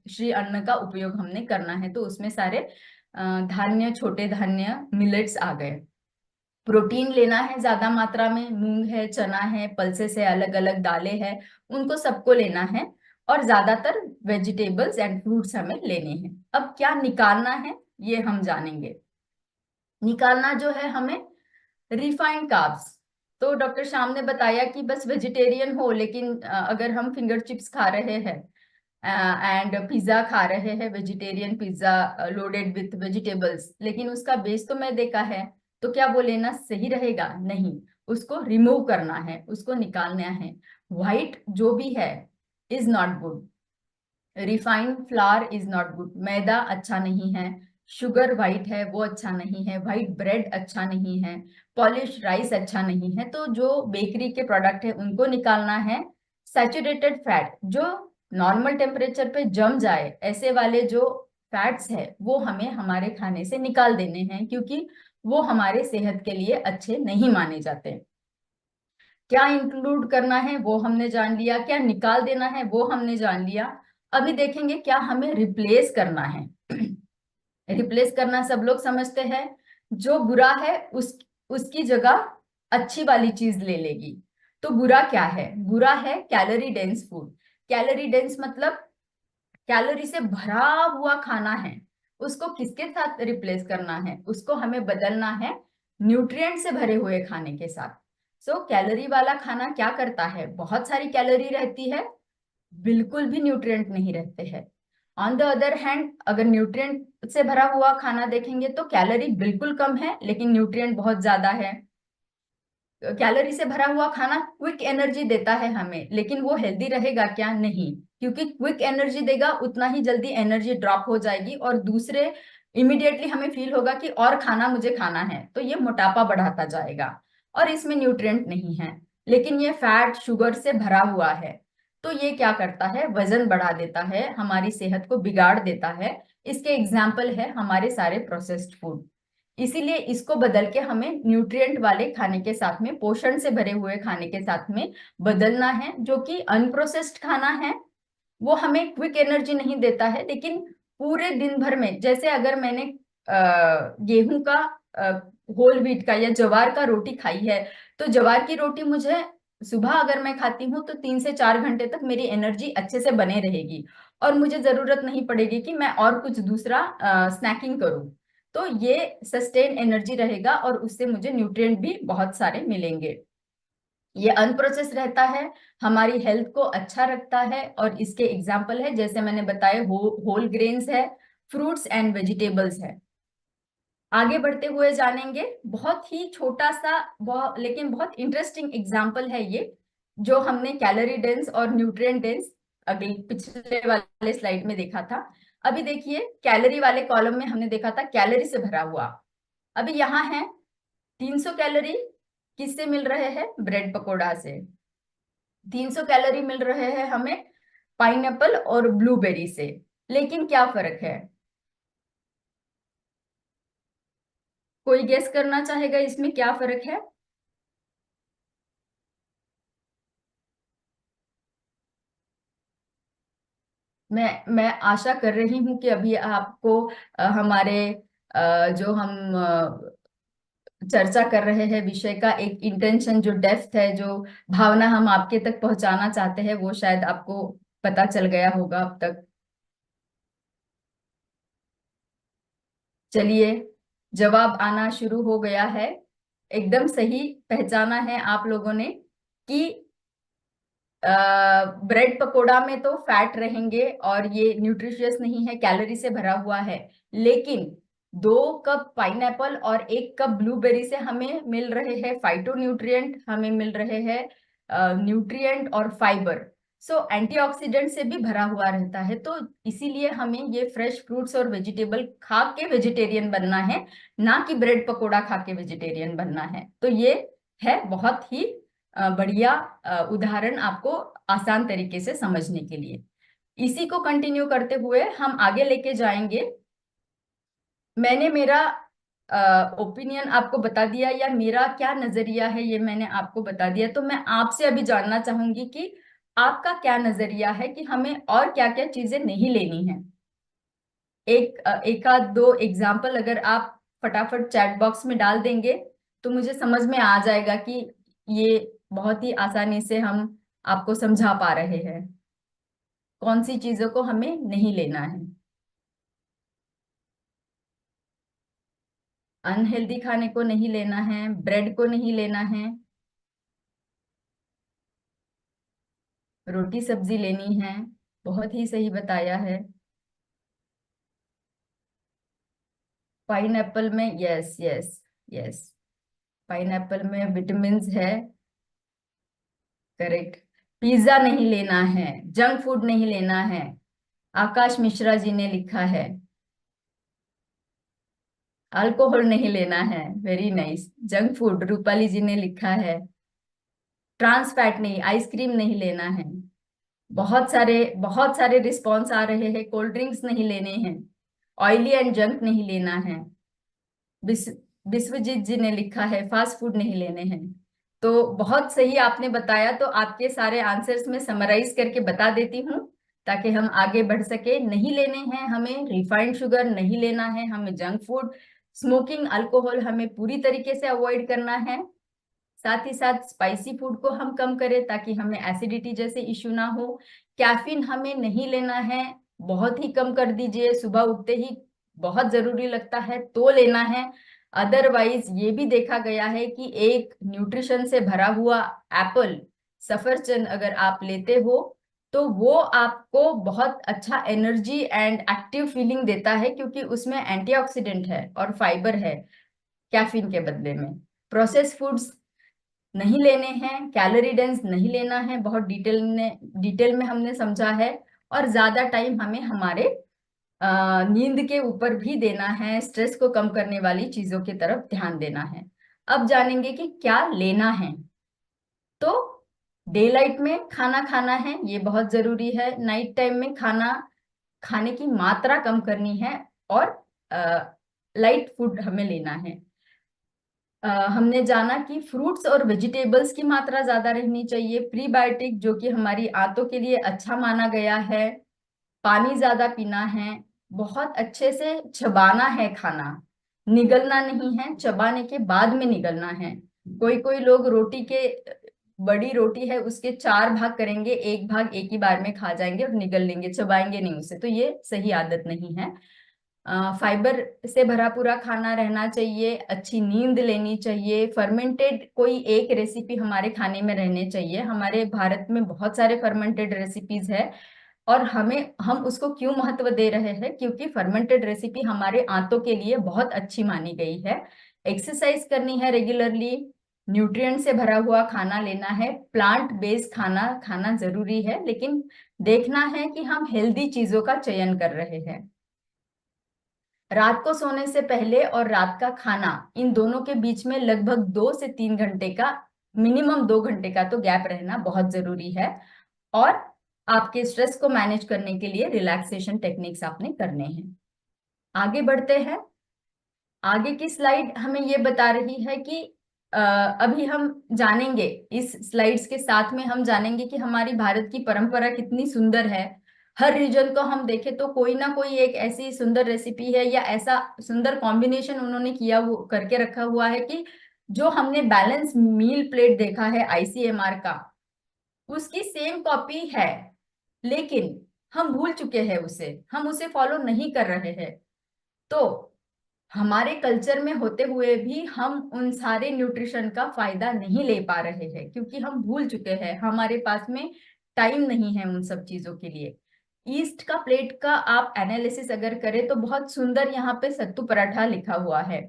C: श्री अन्न का उपयोग हमने करना है। तो उसमें सारे धान्य, छोटे धान्य, मिलेट्स आ गए। प्रोटीन लेना है ज्यादा मात्रा में, मूंग है, चना है, पल्सेस है, अलग अलग दालें हैं, उनको सबको लेना है। और ज्यादातर वेजिटेबल्स एंड फ्रूट्स हमें लेने हैं। अब क्या निकालना है ये हम जानेंगे। निकालना जो है हमें रिफाइंड कार्ब्स। तो डॉक्टर श्याम ने बताया कि बस वेजिटेरियन हो, लेकिन अगर हम फिंगर चिप्स खा रहे हैं एंड पिज्जा खा रहे हैं, vegetarian pizza loaded with vegetables, लेकिन उसका बेस तो मैदे का है, तो क्या वो लेना सही रहेगा? नहीं, उसको रिमूव करना है, उसको निकालना है। व्हाइट जो भी है is not good, refined flour is not good, मैदा अच्छा नहीं है, शुगर व्हाइट है वो अच्छा नहीं है, व्हाइट ब्रेड अच्छा नहीं है, पॉलिश राइस अच्छा नहीं है। तो जो बेकरी के प्रोडक्ट है उनको निकालना है। सैचुरेटेड फैट जो नॉर्मल टेम्परेचर पे जम जाए, ऐसे वाले जो फैट्स है वो हमें हमारे खाने से निकाल देने हैं, क्योंकि वो हमारे सेहत के लिए अच्छे नहीं माने जाते। क्या इंक्लूड करना है वो हमने जान लिया, क्या निकाल देना है वो हमने जान लिया। अभी देखेंगे क्या हमें रिप्लेस करना है। रिप्लेस करना सब लोग समझते हैं, जो बुरा है उसकी जगह अच्छी वाली चीज ले लेगी। तो बुरा क्या है? बुरा है calorie dense food. Calorie dense मतलब कैलोरी से भरा हुआ खाना है। उसको किसके साथ रिप्लेस करना है? उसको हमें बदलना है न्यूट्रिएंट से भरे हुए खाने के साथ। सो कैलोरी वाला खाना क्या करता है? बहुत सारी कैलोरी रहती है, बिल्कुल भी न्यूट्रिएंट नहीं रहते हैं। ऑन द अदर हैंड अगर न्यूट्रिएंट से भरा हुआ खाना देखेंगे तो कैलोरी बिल्कुल कम है लेकिन न्यूट्रिएंट बहुत ज्यादा है। कैलोरी से भरा हुआ खाना क्विक एनर्जी देता है हमें, लेकिन वो हेल्दी रहेगा क्या? नहीं, क्योंकि क्विक एनर्जी देगा उतना ही जल्दी एनर्जी ड्रॉप हो जाएगी और दूसरे इमिडिएटली हमें फील होगा कि और खाना मुझे खाना है, तो ये मोटापा बढ़ाता जाएगा और इसमें न्यूट्रिएंट नहीं है। लेकिन ये फैट, शुगर से भरा हुआ है, तो ये क्या करता है? वजन बढ़ा देता है, हमारी सेहत को बिगाड़ देता है। इसके एग्जाम्पल है हमारे सारे प्रोसेस्ड फूड। इसीलिए इसको बदल के हमें न्यूट्रिएंट वाले खाने के साथ में, पोषण से भरे हुए खाने के साथ में बदलना है। जो कि अनप्रोसेस्ड खाना है वो हमें क्विक एनर्जी नहीं देता है, लेकिन पूरे दिन भर में, जैसे अगर मैंने गेहूं का, होल व्हीट का या जवार का रोटी खाई है, तो जवार की रोटी मुझे सुबह अगर मैं खाती हूँ तो 3 से 4 घंटे तक मेरी एनर्जी अच्छे से बने रहेगी और मुझे जरूरत नहीं पड़ेगी कि मैं और कुछ दूसरा स्नैकिंग करूँ। तो ये सस्टेन एनर्जी रहेगा और उससे मुझे न्यूट्रिएंट भी बहुत सारे मिलेंगे। ये अनप्रोसेस रहता है, हमारी हेल्थ को अच्छा रखता है और इसके एग्जाम्पल है जैसे मैंने बताया, होल ग्रेन्स है, फ्रूट्स एंड वेजिटेबल्स है। आगे बढ़ते हुए जानेंगे, बहुत ही छोटा सा लेकिन बहुत इंटरेस्टिंग एग्जाम्पल है ये, जो हमने कैलोरी डेंस और न्यूट्रिएंट डेंस अगले पिछले वाले स्लाइड में देखा था। अभी देखिए, कैलोरी वाले कॉलम में हमने देखा था कैलोरी से भरा हुआ। अभी यहाँ है 300 कैलोरी किससे मिल रहे हैं? ब्रेड पकोड़ा से। 300 कैलोरी मिल रहे हैं हमें पाइनएप्पल और ब्लूबेरी से। लेकिन क्या फर्क है? कोई गेस करना चाहेगा इसमें क्या फर्क है? मैं आशा कर रही हूं कि अभी आपको हमारे जो हम चर्चा कर रहे हैं विषय का एक इंटेंशन, जो डेप्थ है, जो भावना हम आपके तक पहुंचाना चाहते हैं, वो शायद आपको पता चल गया होगा अब तक। चलिए, जवाब आना शुरू हो गया है। एकदम सही पहचाना है आप लोगों ने कि ब्रेड पकोड़ा में तो फैट रहेंगे और ये न्यूट्रिशियस नहीं है, कैलोरी से भरा हुआ है। लेकिन 2 कप पाइनएप्पल और 1 कप ब्लूबेरी से हमें मिल रहे हैं फाइटोन्यूट्रिएंट, हमें मिल रहे हैं न्यूट्रिएंट और फाइबर। सो एंटीऑक्सीडेंट से भी भरा हुआ रहता है। तो इसीलिए हमें ये फ्रेश फ्रूट्स और वेजिटेबल खा के वेजिटेरियन बनना है, ना कि ब्रेड पकोड़ा खा के वेजिटेरियन बनना है। तो ये है बहुत ही बढ़िया उदाहरण आपको आसान तरीके से समझने के लिए। इसी को कंटिन्यू करते हुए हम आगे लेके जाएंगे। मैंने मेरा ओपिनियन आपको बता दिया, या मेरा क्या नजरिया है ये मैंने आपको बता दिया। तो मैं आपसे अभी जानना चाहूंगी कि आपका क्या नजरिया है कि हमें और क्या क्या चीजें नहीं लेनी है। एक आध दो एग्जाम्पल अगर आप फटाफट चैट बॉक्स में डाल देंगे तो मुझे समझ में आ जाएगा कि ये बहुत ही आसानी से हम आपको समझा पा रहे हैं कौन सी चीजों को हमें नहीं लेना है। अनहेल्दी खाने को नहीं लेना है, ब्रेड को नहीं लेना है, रोटी सब्जी लेनी है। बहुत ही सही बताया है। पाइनएप्पल में, यस यस यस, पाइनएप्पल में विटामिन है। करेक्ट। पिज्जा नहीं लेना है, जंक फूड नहीं लेना है, आकाश मिश्रा जी ने लिखा है। अल्कोहल नहीं लेना है, very nice. Junk food Rupali ji ने लिखा है। ट्रांस फैट नहीं, आइसक्रीम नहीं लेना है। बहुत सारे रिस्पॉन्स आ रहे हैं। कोल्ड ड्रिंक्स नहीं लेने हैं, ऑयली एंड जंक नहीं लेना है। विश्व विश्वजीत जी ने लिखा है फास्ट फूड नहीं लेने हैं। तो बहुत सही आपने बताया। तो आपके सारे आंसर्स में समराइज करके बता देती हूँ ताकि हम आगे बढ़ सके। नहीं लेने हैं हमें रिफाइंड शुगर, नहीं लेना है हमें जंक फूड, स्मोकिंग अल्कोहल हमें पूरी तरीके से अवॉइड करना है। साथ ही साथ स्पाइसी फूड को हम कम करें ताकि हमें एसिडिटी जैसे इश्यू ना हो। कैफीन हमें नहीं लेना है, बहुत ही कम कर दीजिए। सुबह उठते ही बहुत जरूरी लगता है तो लेना है। अदरवाइज ये भी देखा गया है कि एक न्यूट्रिशन से भरा हुआ एप्पल, सफरचंद अगर आप लेते हो तो वो आपको बहुत अच्छा एनर्जी एंड एक्टिव फीलिंग देता है, क्योंकि उसमें एंटीऑक्सीडेंट है और फाइबर है कैफीन के बदले में। प्रोसेस फूड्स नहीं लेने हैं, कैलोरी डेंस नहीं लेना है, बहुत डिटेल में हमने समझा है। और ज्यादा टाइम हमें हमारे नींद के ऊपर भी देना है, स्ट्रेस को कम करने वाली चीजों की तरफ ध्यान देना है। अब जानेंगे कि क्या लेना है। तो डे लाइट में खाना खाना है, ये बहुत जरूरी है। नाइट टाइम में खाना खाने की मात्रा कम करनी है, और लाइट फूड हमें लेना है। हमने जाना कि फ्रूट्स और वेजिटेबल्स की मात्रा ज्यादा रहनी चाहिए। प्रीबायोटिक जो कि हमारी आंतों के लिए अच्छा माना गया है। पानी ज्यादा पीना है, बहुत अच्छे से चबाना है खाना, निगलना नहीं है, चबाने के बाद में निगलना है। कोई कोई लोग रोटी के, बड़ी रोटी है उसके 4 भाग करेंगे, एक भाग एक ही बार में खा जाएंगे और निगल लेंगे, चबाएंगे नहीं उसे। तो ये सही आदत नहीं है। फाइबर से भरा पूरा खाना रहना चाहिए, अच्छी नींद लेनी चाहिए। फर्मेंटेड कोई एक रेसिपी हमारे खाने में रहने चाहिए। हमारे भारत में बहुत सारे फर्मेंटेड रेसिपीज है, और हम उसको क्यों महत्व दे रहे हैं, क्योंकि फर्मेंटेड रेसिपी हमारे आंतों के लिए बहुत अच्छी मानी गई है। एक्सरसाइज करनी है रेगुलरली, न्यूट्रिएंट से भरा हुआ खाना लेना है, प्लांट बेस्ड खाना खाना जरूरी है, लेकिन देखना है कि हम हेल्दी चीजों का चयन कर रहे हैं। रात को सोने से पहले और रात का खाना, इन दोनों के बीच में लगभग 2 से 3 घंटे का, मिनिमम 2 घंटे का तो गैप रहना बहुत जरूरी है। और आपके स्ट्रेस को मैनेज करने के लिए रिलैक्सेशन टेक्निक्स आपने करने हैं। आगे बढ़ते हैं। आगे की स्लाइड हमें ये बता रही है कि अभी हम जानेंगे, इस स्लाइड्स के साथ में हम जानेंगे कि हमारी भारत की परंपरा कितनी सुंदर है। हर रीजन को हम देखें तो कोई ना कोई एक ऐसी सुंदर रेसिपी है या ऐसा सुंदर कॉम्बिनेशन उन्होंने किया वो करके रखा हुआ है कि जो हमने बैलेंस मील प्लेट देखा है आईसीएमआर का, उसकी सेम कॉपी है, लेकिन हम भूल चुके हैं उसे, हम उसे फॉलो नहीं कर रहे हैं। तो हमारे कल्चर में होते हुए भी हम उन सारे न्यूट्रिशन का फायदा नहीं ले पा रहे हैं, क्योंकि हम भूल चुके हैं, हमारे पास में टाइम नहीं है उन सब चीजों के लिए। ईस्ट का प्लेट का आप एनालिसिस अगर करें तो बहुत सुंदर यहाँ पे सत्तू पराठा लिखा हुआ है।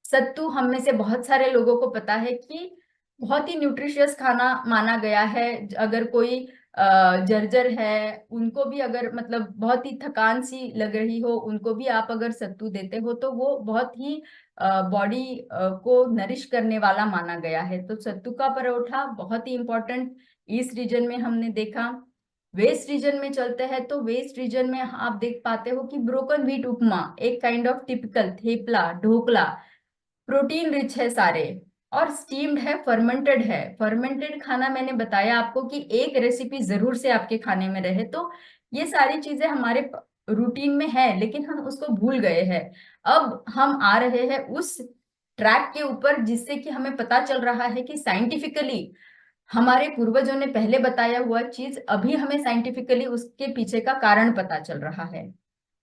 C: सत्तू हम में से बहुत सारे लोगों को पता है कि बहुत ही न्यूट्रिशियस खाना माना गया है। अगर कोई जर्जर है, उनको भी अगर मतलब बहुत ही थकान सी लग रही हो, उनको भी आप अगर सत्तू देते हो तो वो बहुत ही बॉडी को नरिश करने वाला माना गया है। तो सत्तू का परोठा बहुत ही इंपॉर्टेंट इस रीजन में हमने देखा। वेस्ट रीजन में चलते हैं तो वेस्ट रीजन में आप देख पाते हो कि ब्रोकन व्हीट उपमा, एक kind of typical thepla, dhokla, protein rich है सारे, और स्टीम्ड है, फर्मेंटेड है। फर्मेंटेड खाना मैंने बताया आपको कि एक रेसिपी जरूर से आपके खाने में रहे। तो ये सारी चीजें हमारे रूटीन में है, लेकिन हम उसको भूल गए हैं। अब हम आ रहे हैं उस ट्रैक के ऊपर जिससे कि हमें पता चल रहा है कि साइंटिफिकली हमारे पूर्वजों ने पहले बताया हुआ चीज अभी हमें साइंटिफिकली उसके पीछे का कारण पता चल रहा है।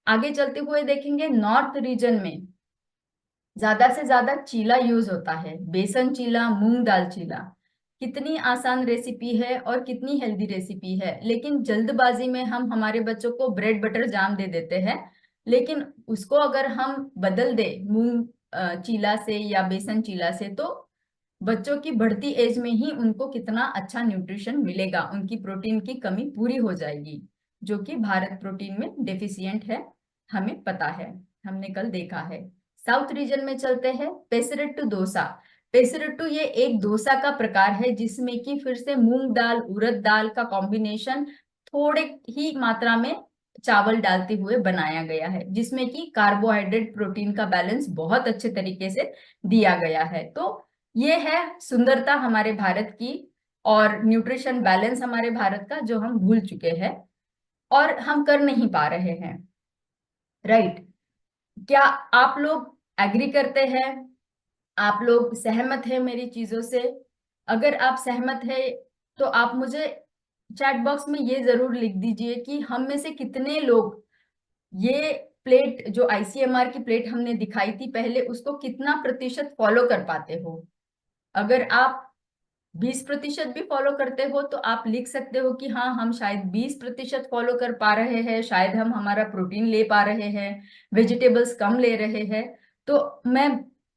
C: आगे चलते हुए देखेंगे, नॉर्थ रीजन में ज्यादा से ज्यादा चीला यूज होता है, बेसन चीला, मूंग दाल चीला। कितनी आसान रेसिपी है और कितनी हेल्दी रेसिपी है, लेकिन जल्दबाजी में हम हमारे बच्चों को ब्रेड बटर जाम दे देते हैं। लेकिन उसको अगर हम बदल दे मूंग चीला से या बेसन चीला से, तो बच्चों की बढ़ती एज में ही उनको कितना अच्छा न्यूट्रिशन मिलेगा, उनकी प्रोटीन की कमी पूरी हो जाएगी, जो कि भारत प्रोटीन में डेफिशिएंट है, हमें पता है, हमने कल देखा है। साउथ रीजन में चलते हैं, पेसरेट्टू डोसा। पेसरेट्टू ये एक डोसा का प्रकार है जिसमें कि फिर से मूंग दाल, उड़द दाल का कॉम्बिनेशन थोड़े ही मात्रा में चावल डालते हुए बनाया गया है, जिसमें कि कार्बोहाइड्रेट प्रोटीन का बैलेंस बहुत अच्छे तरीके से दिया गया है। तो ये है सुंदरता हमारे भारत की और न्यूट्रिशन बैलेंस हमारे भारत का, जो हम भूल चुके हैं और हम कर नहीं पा रहे हैं। राइट? क्या आप लोग एग्री करते हैं? आप लोग सहमत हैं मेरी चीजों से? अगर आप सहमत है तो आप मुझे चैट बॉक्स में ये जरूर लिख दीजिए कि हम में से कितने लोग ये प्लेट, जो आईसीएमआर की प्लेट हमने दिखाई थी पहले, उसको कितना प्रतिशत फॉलो कर पाते हो। अगर आप 20% भी फॉलो करते हो तो आप लिख सकते हो कि हाँ, हम शायद 20% फॉलो कर पा रहे हैं, शायद हम हमारा प्रोटीन ले पा रहे हैं, वेजिटेबल्स कम ले रहे हैं। तो मैं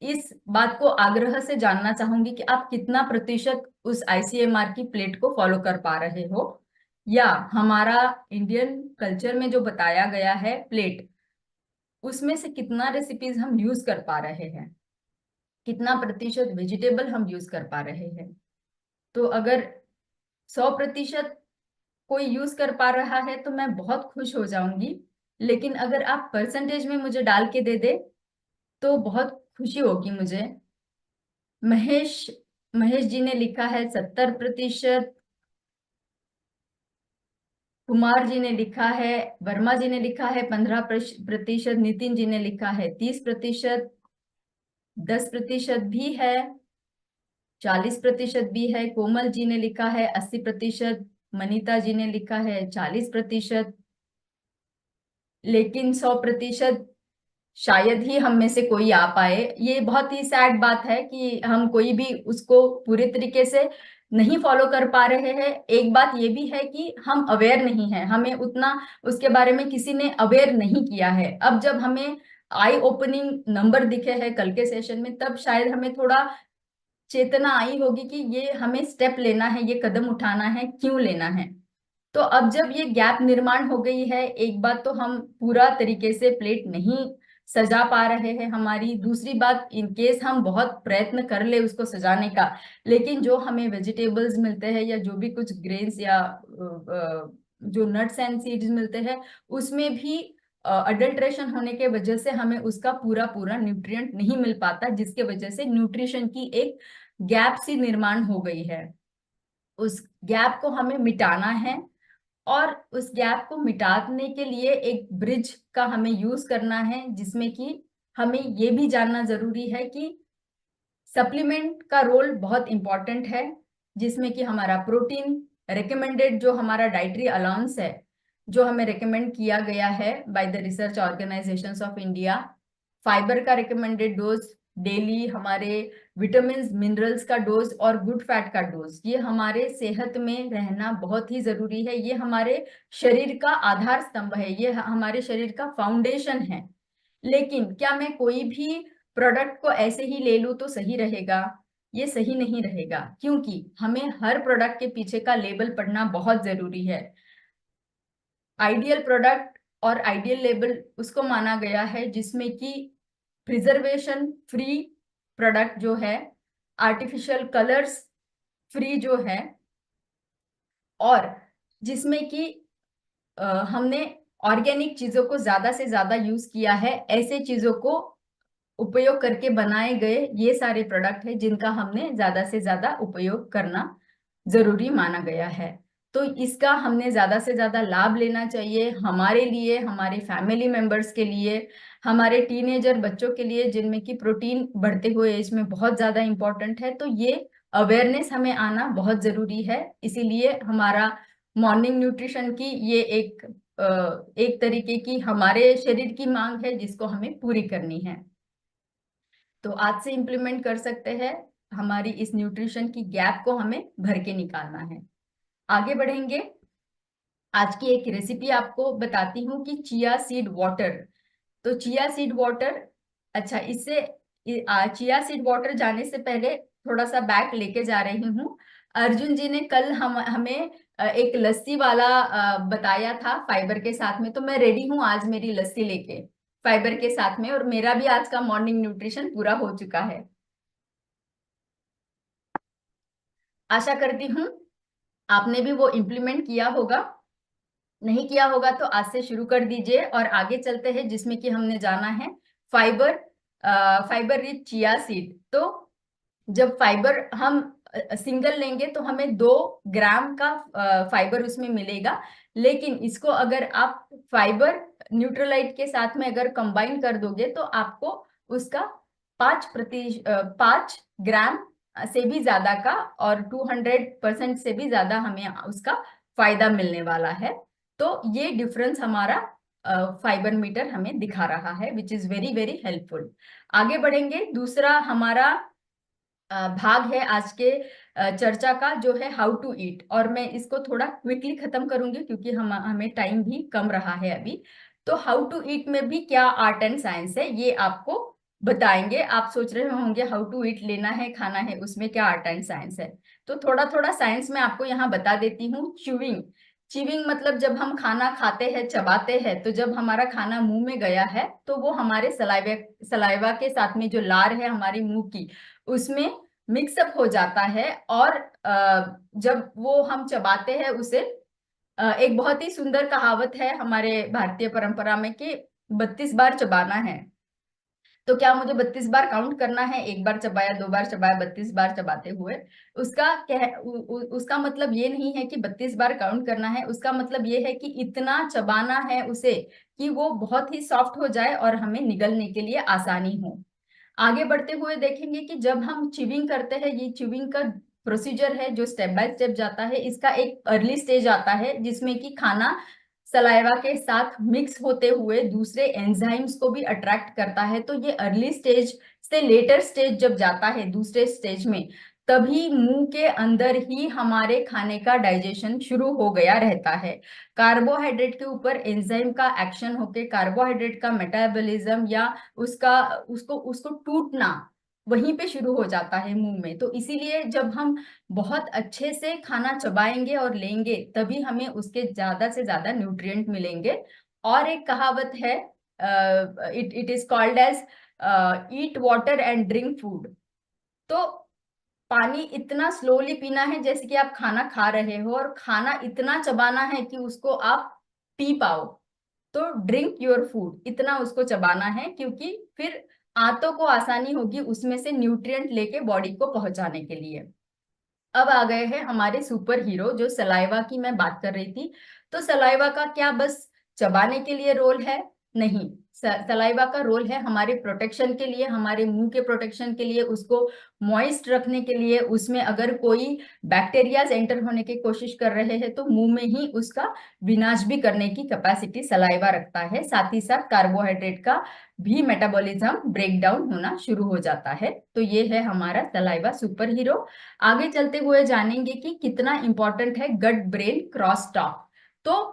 C: इस बात को आग्रह से जानना चाहूंगी कि आप कितना प्रतिशत उस आईसीएमआर की प्लेट को फॉलो कर पा रहे हो, या हमारा इंडियन कल्चर में जो बताया गया है प्लेट, उसमें से कितना रेसिपीज हम यूज कर पा रहे हैं, कितना प्रतिशत वेजिटेबल हम यूज कर पा रहे हैं। तो अगर 100% कोई यूज कर पा रहा है तो मैं बहुत खुश हो जाऊंगी, लेकिन अगर आप परसेंटेज में मुझे डाल के दे दे तो बहुत खुशी होगी मुझे। महेश महेश जी ने लिखा है 70%, कुमार जी ने लिखा है, वर्मा जी ने लिखा है 15%, नितिन जी ने लिखा है 30%, 10% भी है, 40% भी है, कोमल जी ने लिखा है 80%, मनीता जी ने लिखा है 40%, लेकिन 100% शायद ही हम में से कोई आ पाए। ये बहुत ही सैड बात है कि हम कोई भी उसको पूरे तरीके से नहीं फॉलो कर पा रहे हैं। एक बात ये भी है कि हम अवेयर नहीं है, हमें उतना उसके बारे में किसी ने अवेयर नहीं किया है। अब जब हमें आई ओपनिंग नंबर दिखे हैं कल के सेशन में, तब शायद हमें थोड़ा चेतना आई होगी कि ये हमें स्टेप लेना है, ये कदम उठाना है, क्यों लेना है। तो अब जब ये गैप निर्माण हो गई है, एक बात तो हम पूरा तरीके से प्लेट नहीं सजा पा रहे हैं हमारी, दूसरी बात इन केस हम बहुत प्रयत्न कर ले उसको सजाने का, लेकिन जो हमें वेजिटेबल्स मिलते हैं या जो भी कुछ ग्रेन्स या जो नट्स एंड सीड्स मिलते हैं, उसमें भी अडल्ट्रेशन होने के वजह से हमें उसका पूरा पूरा न्यूट्रिएंट नहीं मिल पाता, जिसके वजह से न्यूट्रिशन की एक गैप सी निर्माण हो गई है। उस गैप को हमें मिटाना है, और उस गैप को मिटाने के लिए एक ब्रिज का हमें यूज करना है, जिसमें कि हमें ये भी जानना जरूरी है कि सप्लीमेंट का रोल बहुत इंपॉर्टेंट है, जिसमें कि हमारा प्रोटीन रिकमेंडेड, जो हमारा डाइटरी अलाउंस है, जो हमें रिकमेंड किया गया है by the research organisations of India, fibre का रिकमेंडेड डोज डेली, हमारे विटामिन मिनरल्स का डोज और गुड फैट का डोज, ये हमारे सेहत में रहना बहुत ही जरूरी है। ये हमारे शरीर का आधार स्तंभ है, ये हमारे शरीर का फाउंडेशन है। लेकिन क्या मैं कोई भी प्रोडक्ट को ऐसे ही ले लूं तो सही रहेगा? ये सही नहीं रहेगा, क्योंकि हमें हर प्रोडक्ट के पीछे का लेबल पढ़ना बहुत जरूरी है। आइडियल प्रोडक्ट और आइडियल लेबल उसको माना गया है जिसमें कि प्रिजर्वेशन फ्री प्रोडक्ट जो है, आर्टिफिशियल कलर्स फ्री जो है, और जिसमें कि हमने ऑर्गेनिक चीजों को ज्यादा से ज्यादा यूज किया है। ऐसे चीजों को उपयोग करके बनाए गए ये सारे प्रोडक्ट है जिनका हमने ज्यादा से ज्यादा उपयोग करना जरूरी माना गया है। तो इसका हमने ज्यादा से ज्यादा लाभ लेना चाहिए, हमारे लिए, हमारे फैमिली मेंबर्स के लिए, हमारे टीनेजर बच्चों के लिए जिनमें कि प्रोटीन बढ़ते हुए एज में बहुत ज्यादा इंपॉर्टेंट है। तो ये अवेयरनेस हमें आना बहुत जरूरी है। इसीलिए हमारा मॉर्निंग न्यूट्रिशन की ये एक तरीके की हमारे शरीर की मांग है जिसको हमें पूरी करनी है। तो आज से इम्प्लीमेंट कर सकते हैं, हमारी इस न्यूट्रिशन की गैप को हमें भर के निकालना है। आगे बढ़ेंगे। आज की एक रेसिपी आपको बताती हूँ कि चिया सीड वाटर। तो चिया सीड वाटर, अच्छा इससे चिया सीड वाटर जाने से पहले थोड़ा सा बैक लेके जा रही हूँ। अर्जुन जी ने कल हमें एक लस्सी वाला बताया था फाइबर के साथ में, तो मैं रेडी हूँ आज मेरी लस्सी लेके फाइबर के साथ में, और मेरा भी आज का मॉर्निंग न्यूट्रिशन पूरा हो चुका है। आशा करती हूँ आपने भी वो इम्प्लीमेंट किया होगा। नहीं किया होगा तो आज से शुरू कर दीजिए और आगे चलते हैं, जिसमें कि हमने जाना है fibre, fibre rich chia seed. तो जब फाइबर हम सिंगल लेंगे तो हमें 2 ग्राम का फाइबर उसमें मिलेगा, लेकिन इसको अगर आप फाइबर न्यूट्रलाइट के साथ में अगर कंबाइन कर दोगे तो आपको उसका 5 ग्राम से भी ज्यादा का और 200% से भी ज्यादा हमें उसका फायदा मिलने वाला है। तो ये डिफरेंस हमारा फाइबर मीटर हमें दिखा रहा है, which is very very helpful. आगे बढ़ेंगे। दूसरा हमारा भाग है आज के चर्चा का, जो है हाउ टू ईट, और मैं इसको थोड़ा क्विकली खत्म करूंगी क्योंकि हमें टाइम भी कम रहा है अभी। तो हाउ टू ईट में भी क्या आर्ट एंड साइंस है ये आपको बताएंगे। आप सोच रहे होंगे हाउ टू ईट लेना है, खाना है, उसमें क्या आर्ट एंड साइंस है। तो थोड़ा थोड़ा साइंस में आपको यहाँ बता देती हूँ। च्यूइंग, च्यूइंग मतलब जब हम खाना खाते हैं, चबाते हैं, तो जब हमारा खाना मुंह में गया है तो वो हमारे सलाइवा के साथ में जो लार है हमारी मुंह की, उसमें मिक्सअप हो जाता है। और जब वो हम चबाते हैं उसे, एक बहुत ही सुंदर कहावत है हमारे भारतीय परंपरा में कि 32 बार चबाना है। तो क्या मुझे 32 बार काउंट करना है? एक बार चबाया, 2 बार चबाया, 32 बार चबाते हुए? उसका मतलब ये नहीं है कि 32 बार काउंट करना है। उसका मतलब ये है कि इतना चबाना है उसे कि वो बहुत ही सॉफ्ट हो जाए और हमें निगलने के लिए आसानी हो। आगे बढ़ते हुए देखेंगे कि जब हम च्यूइंग करते हैं, ये च्यूइंग का प्रोसीजर है जो स्टेप बाय स्टेप जाता है। इसका एक अर्ली स्टेज आता है जिसमें कि खाना सलाइवा के साथ मिक्स होते हुए दूसरे एंजाइम्स को भी अट्रैक्ट करता है। तो ये अर्ली स्टेज से लेटर स्टेज जब जाता है, दूसरे स्टेज में, तभी मुंह के अंदर ही हमारे खाने का डाइजेशन शुरू हो गया रहता है। कार्बोहाइड्रेट के ऊपर एंजाइम का एक्शन होके कार्बोहाइड्रेट का मेटाबॉलिज्म या उसका उसको उसको टूटना वहीं पे शुरू हो जाता है मुंह में। तो इसीलिए जब हम बहुत अच्छे से खाना चबाएंगे और लेंगे तभी हमें उसके ज्यादा से ज्यादा न्यूट्रिएंट मिलेंगे। और एक कहावत है, it is called as eat water and drink food. तो पानी इतना स्लोली पीना है जैसे कि आप खाना खा रहे हो, और खाना इतना चबाना है कि उसको आप पी पाओ। तो ड्रिंक योर फूड, इतना उसको चबाना है, क्योंकि फिर आंतों को आसानी होगी उसमें से न्यूट्रिएंट लेके बॉडी को पहुंचाने के लिए। अब आ गए हैं हमारे सुपर हीरो, जो सलाइवा की मैं बात कर रही थी। तो सलाइवा का क्या बस चबाने के लिए रोल है? नहीं, सलाइवा का रोल है हमारे प्रोटेक्शन के लिए, हमारे मुंह के प्रोटेक्शन के लिए, उसको मॉइस्ट रखने के लिए। उसमें अगर कोई बैक्टीरियाज एंटर होने की कोशिश कर रहे हैं तो मुंह में ही उसका विनाश भी करने की कैपेसिटी सलाइवा रखता है। साथ ही साथ कार्बोहाइड्रेट का भी मेटाबॉलिज्म ब्रेक डाउन होना शुरू हो जाता है। तो ये है हमारा सलाइवा सुपर हीरो। आगे चलते हुए जानेंगे कि कितना इंपॉर्टेंट है गट ब्रेन क्रॉस टॉक। तो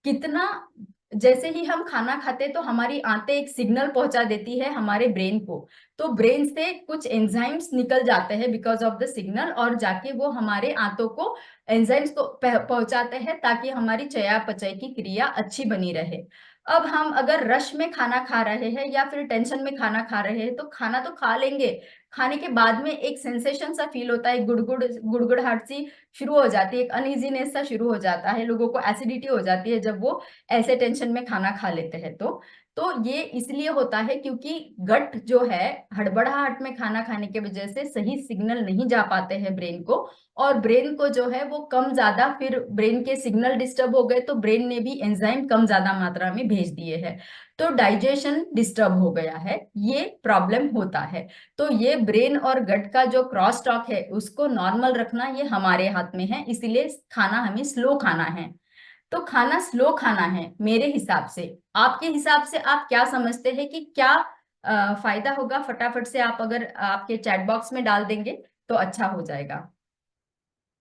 C: कितना, जैसे ही हम खाना खाते तो हमारी आंतें एक सिग्नल पहुंचा देती है हमारे ब्रेन को। तो ब्रेन से कुछ एंजाइम्स निकल जाते हैं बिकॉज ऑफ द सिग्नल, और जाके वो हमारे आंतों को एंजाइम्स को पहुंचाते हैं ताकि हमारी चयापचय की क्रिया अच्छी बनी रहे। अब हम अगर रश में खाना खा रहे हैं या फिर टेंशन में खाना खा रहे हैं तो खाना तो खा लेंगे, खाने के बाद में एक सेंसेशन सा फील होता है, गुड़गुड़ गुड़गुड़ाहट सी शुरू हो जाती है, एक अनइजीनेस सा शुरू हो जाता है, लोगों को एसिडिटी हो जाती है जब वो ऐसे टेंशन में खाना खा लेते हैं। तो ये इसलिए होता है क्योंकि गट जो है हड़बड़ाहट में खाना खाने की वजह से सही सिग्नल नहीं जा पाते हैं ब्रेन को, और ब्रेन को जो है वो कम ज्यादा, फिर ब्रेन के सिग्नल डिस्टर्ब हो गए तो ब्रेन ने भी एंजाइम कम ज्यादा मात्रा में भेज दिए हैं, तो डाइजेशन डिस्टर्ब हो गया है, ये प्रॉब्लम होता है। तो ये ब्रेन और गट का जो क्रॉस टॉक है उसको नॉर्मल रखना ये हमारे हाथ में है, इसीलिए खाना हमें स्लो खाना है। तो खाना स्लो खाना है मेरे हिसाब से। आपके हिसाब से आप क्या समझते हैं कि क्या फायदा होगा? फटाफट से आप अगर आपके चैट बॉक्स में डाल देंगे तो अच्छा हो जाएगा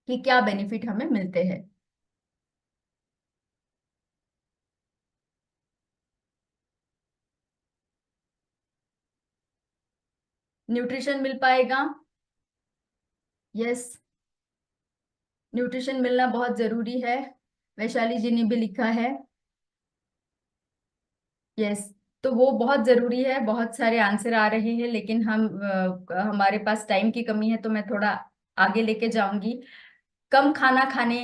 C: कि क्या बेनिफिट हमें मिलते हैं। न्यूट्रिशन मिल पाएगा? यस, न्यूट्रिशन मिलना बहुत जरूरी है, वैशाली जी ने भी लिखा है। यस, तो वो बहुत जरूरी है। बहुत सारे आंसर आ रहे हैं लेकिन हमारे पास टाइम की कमी है, तो मैं थोड़ा आगे लेके जाऊंगी। कम खाना खाने,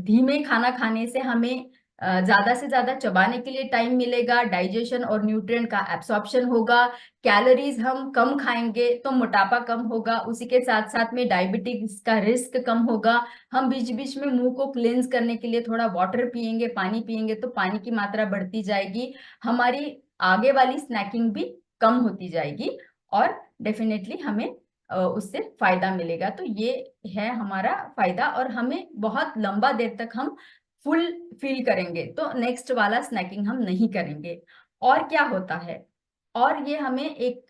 C: धीमे खाना खाने से हमें ज्यादा से ज्यादा चबाने के लिए टाइम मिलेगा, डाइजेशन और न्यूट्रिएंट का एब्सॉर्प्शन होगा, कैलोरीज हम कम खाएंगे तो मोटापा कम होगा, उसी के साथ साथ में डायबिटीज का रिस्क कम होगा। हम बीच बीच में मुंह को क्लेंस करने के लिए थोड़ा वाटर पियेंगे, पानी पियेंगे तो पानी की मात्रा बढ़ती जाएगी, हमारी आगे वाली स्नैकिंग भी कम होती जाएगी, और डेफिनेटली हमें उससे फायदा मिलेगा। तो ये है हमारा फायदा, और हमें बहुत लंबा देर तक हम फुल फील करेंगे, तो नेक्स्ट वाला स्नैकिंग हम नहीं करेंगे। और क्या होता है, और ये हमें एक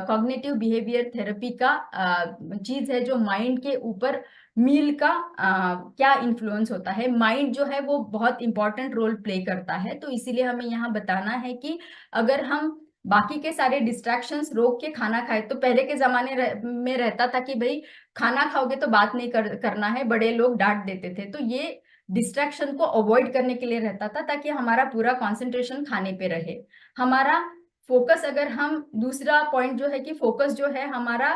C: कॉग्निटिव बिहेवियर थेरेपी का चीज है जो माइंड के ऊपर मील का क्या इन्फ्लुएंस होता है। माइंड जो है वो बहुत इंपॉर्टेंट रोल प्ले करता है, तो इसीलिए हमें यहाँ बताना है कि अगर हम बाकी के सारे डिस्ट्रैक्शंस रोक के खाना खाए, तो पहले के जमाने में रहता था कि भाई खाना खाओगे तो बात नहीं करना है, बड़े लोग डांट देते थे, तो ये डिस्ट्रैक्शन को अवॉइड करने के लिए रहता था ताकि हमारा पूरा कंसंट्रेशन खाने पे रहे, हमारा फोकस। अगर हम दूसरा पॉइंट जो है कि फोकस जो है हमारा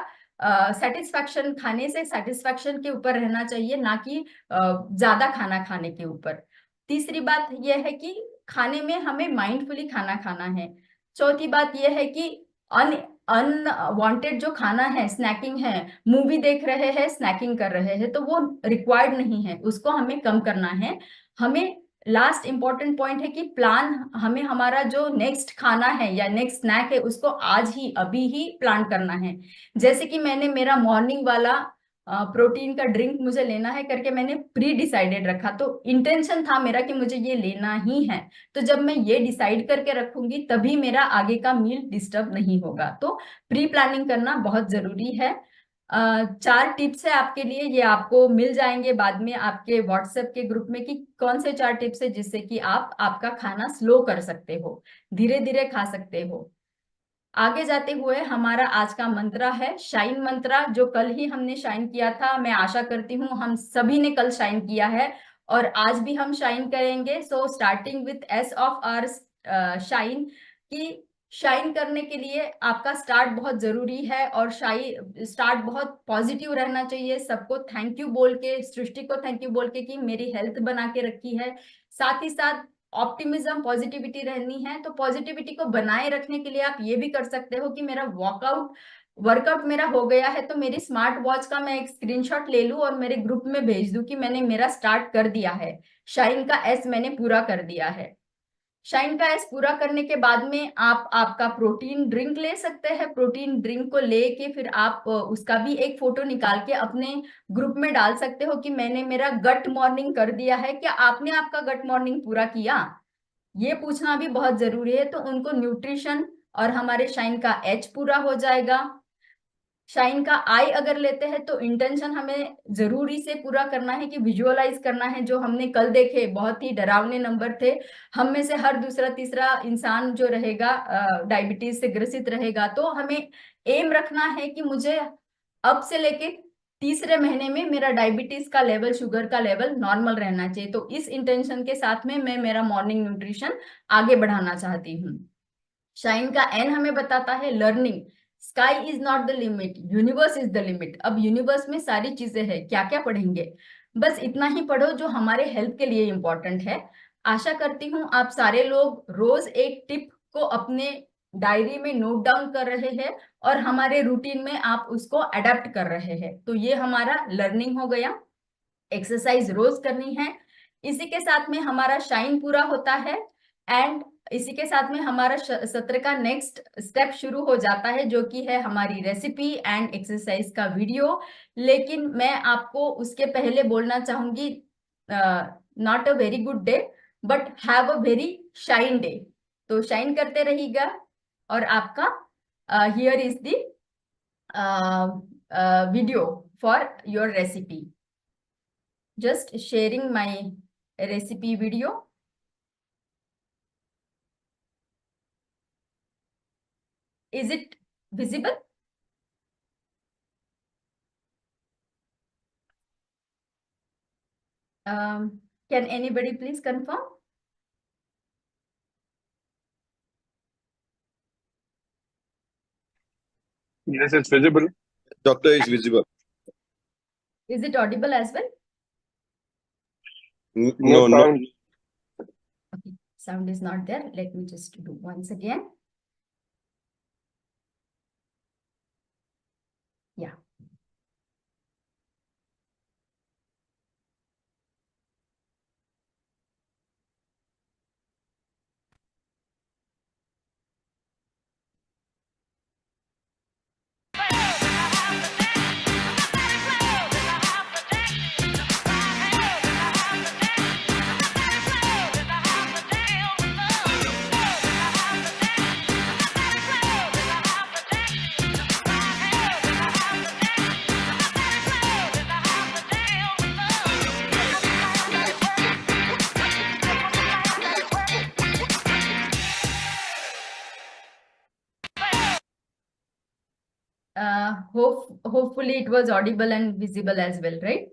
C: सेटिस्फैक्शन, खाने से सेटिस्फैक्शन के ऊपर रहना चाहिए, ना कि ज्यादा खाना खाने के ऊपर। तीसरी बात यह है कि खाने में हमें माइंडफुली खाना खाना है। चौथी बात यह है कि अन अनवांटेड जो खाना है, स्नैकिंग है, मूवी देख रहे हैं स्नैकिंग कर रहे हैं, तो वो रिक्वायर्ड नहीं है, उसको हमें कम करना है। हमें लास्ट इंपॉर्टेंट पॉइंट है कि प्लान, हमें हमारा जो नेक्स्ट खाना है या नेक्स्ट स्नैक है उसको आज ही अभी ही प्लान करना है। जैसे कि मैंने मेरा मॉर्निंग वाला प्रोटीन का ड्रिंक मुझे लेना है करके मैंने प्री डिसाइडेड रखा, तो इंटेंशन था मेरा कि मुझे ये लेना ही है, तो जब मैं ये डिसाइड करके रखूंगी तभी मेरा आगे का मील डिस्टर्ब नहीं होगा। तो प्री प्लानिंग करना बहुत जरूरी है। 4 टिप्स है आपके लिए, ये आपको मिल जाएंगे बाद में आपके व्हाट्सएप के ग्रुप में कि कौन से 4 टिप्स है जिससे कि आप आपका खाना स्लो कर सकते हो, धीरे धीरे खा सकते हो। आगे जाते हुए हमारा आज का मंत्रा है शाइन मंत्रा, जो कल ही हमने शाइन किया था। मैं आशा करती हूँ हम सभी ने कल शाइन किया है और आज भी हम शाइन करेंगे। So starting with S of our shine, कि शाइन करने के लिए आपका स्टार्ट बहुत जरूरी है, और स्टार्ट बहुत पॉजिटिव रहना चाहिए, सबको थैंक यू बोल के, सृष्टि को थैंक यू बोल के कि मेरी हेल्थ बना के रखी है। साथ ही साथ ऑप्टिमिज्म, पॉजिटिविटी रहनी है। तो पॉजिटिविटी को बनाए रखने के लिए आप ये भी कर सकते हो कि मेरा वर्कआउट मेरा हो गया है तो मेरी स्मार्ट वॉच का मैं एक स्क्रीनशॉट ले लूं और मेरे ग्रुप में भेज दूं कि मैंने मेरा स्टार्ट कर दिया है, शाइन का एस मैंने पूरा कर दिया है। शाइन का एस पूरा करने के बाद में आप आपका प्रोटीन ड्रिंक ले सकते हैं। प्रोटीन ड्रिंक को लेके फिर आप उसका भी एक फोटो निकाल के अपने ग्रुप में डाल सकते हो कि मैंने मेरा गट मॉर्निंग कर दिया है। क्या आपने आपका गट मॉर्निंग पूरा किया, ये पूछना भी बहुत जरूरी है। तो उनको न्यूट्रिशन और हमारे शाइन का एच पूरा हो जाएगा। शाइन का आई अगर लेते हैं तो इंटेंशन हमें जरूरी से पूरा करना है कि विजुअलाइज करना है। जो हमने कल देखे बहुत ही डरावने नंबर थे, हम में से हर दूसरा तीसरा इंसान जो रहेगा डायबिटीज से ग्रसित रहेगा, तो हमें एम रखना है कि मुझे अब से लेके तीसरे महीने में मेरा डायबिटीज का लेवल, शुगर का लेवल नॉर्मल रहना चाहिए। तो इस इंटेंशन के साथ में मैं मेरा मॉर्निंग न्यूट्रिशन आगे बढ़ाना चाहती हूँ। शाइन का एन हमें बताता है learning. Sky is not the limit, universe is the limit. अब यूनिवर्स में सारी चीजें हैं, क्या क्या पढ़ेंगे, बस इतना ही पढ़ो जो हमारे हेल्थ के लिए इंपॉर्टेंट है। आशा करती हूँ आप सारे लोग रोज एक टिप को अपने डायरी में नोट डाउन कर रहे हैं और हमारे रूटीन में आप उसको अडेप्ट कर रहे हैं। तो ये हमारा लर्निंग हो गया। एक्सरसाइज रोज करनी है। इसी के साथ में हमारा शाइन पूरा होता है एंड इसी के साथ में हमारा सत्र का नेक्स्ट स्टेप शुरू हो जाता है, जो कि है हमारी रेसिपी एंड एक्सरसाइज का वीडियो। लेकिन मैं आपको उसके पहले बोलना चाहूंगी, not a very good day but have a very shine day. तो शाइन करते रहिएगा। और आपका here is the video for your recipe. Just sharing my recipe video. Is it visible? Can anybody please confirm?
D: Yes, it's visible.
E: Doctor is visible.
C: Is it audible as well?
E: No, no.
D: Sound.
C: Okay, sound is not there. Let me just do once again. Yeah. Hopefully it was audible and visible as well, right?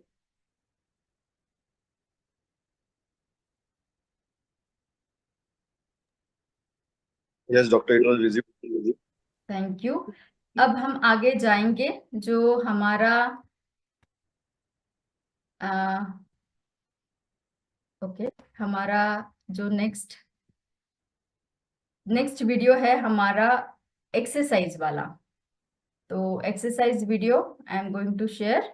E: Yes, doctor, it was visible.
C: Thank you. अब हम आगे जाएंगे। जो हमारा okay हमारा जो next video है हमारा एक्सरसाइज वाला। तो exercise video I am going to share.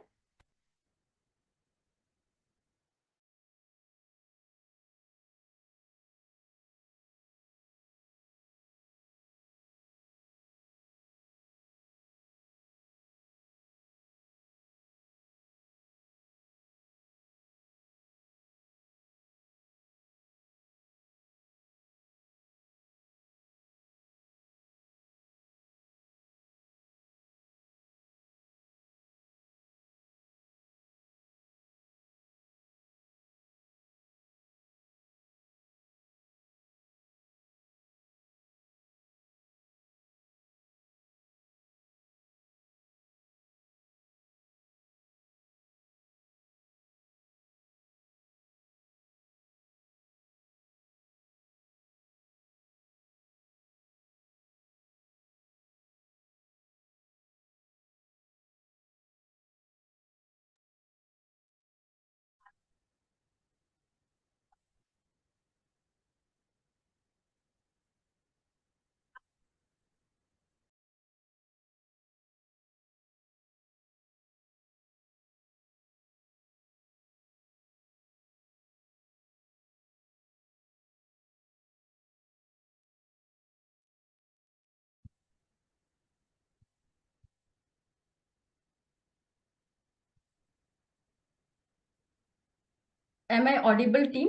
C: Am I audible, team?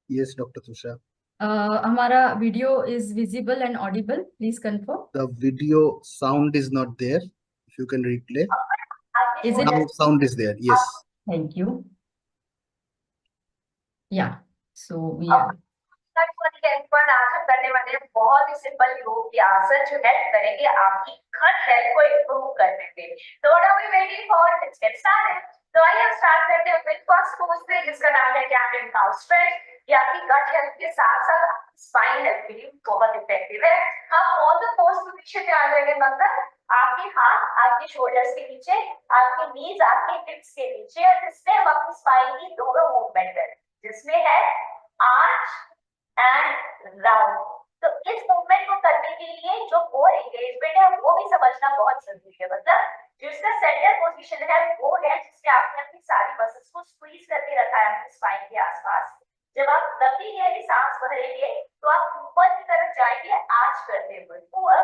F: Yes, Dr. Tusha.
C: हमारा video is visible and audible, please confirm.
F: The video sound is not there. If you can replay.
C: Is it?
F: Now sound is there. Yes.
C: Thank you. Yeah, so we are
G: health पर आज हम करने वाले हैं बहुत ही simple योग के आसन जो हेल्प करेंगे आपकी गट हेल्थ को इंप्रूव करने के लिए। तो what are we waiting for, let's get started. तो आइए हम स्टार्ट करते हैं विद फर्स्ट पोज से, जिसका नाम है कैमलिन काउ स्ट्रेच। ये आपकी गट हेल्थ के साथ साथ स्पाइन हेल्थ के लिए बहुत इफेक्टिव है। हम ऑल द पोज पोजीशन में आ जाएंगे, मतलब आपके हाथ आपके शोल्डर्स के नीचे, आपके नीज आपके हिप्स के नीचे, और इसमें हम अपनी स्पाइन की दोनों मूवमेंट करें, जिसमें है आर्च एंड राउंड। तो इस मूवमेंट को करने के लिए जो कोर एंगेजमेंट है वो भी समझना बहुत जरूरी है। मतलब जिसका सेंटर पोजीशन है वो है जिससे आपने अपनी सारी मसल्स को स्क्वीज करके रखा है अपनी स्पाइन के आसपास। जब आप लंबी गहरी सांस भरेंगे तो आप ऊपर की तरफ जाएंगे आर्च करते हुए ऊपर,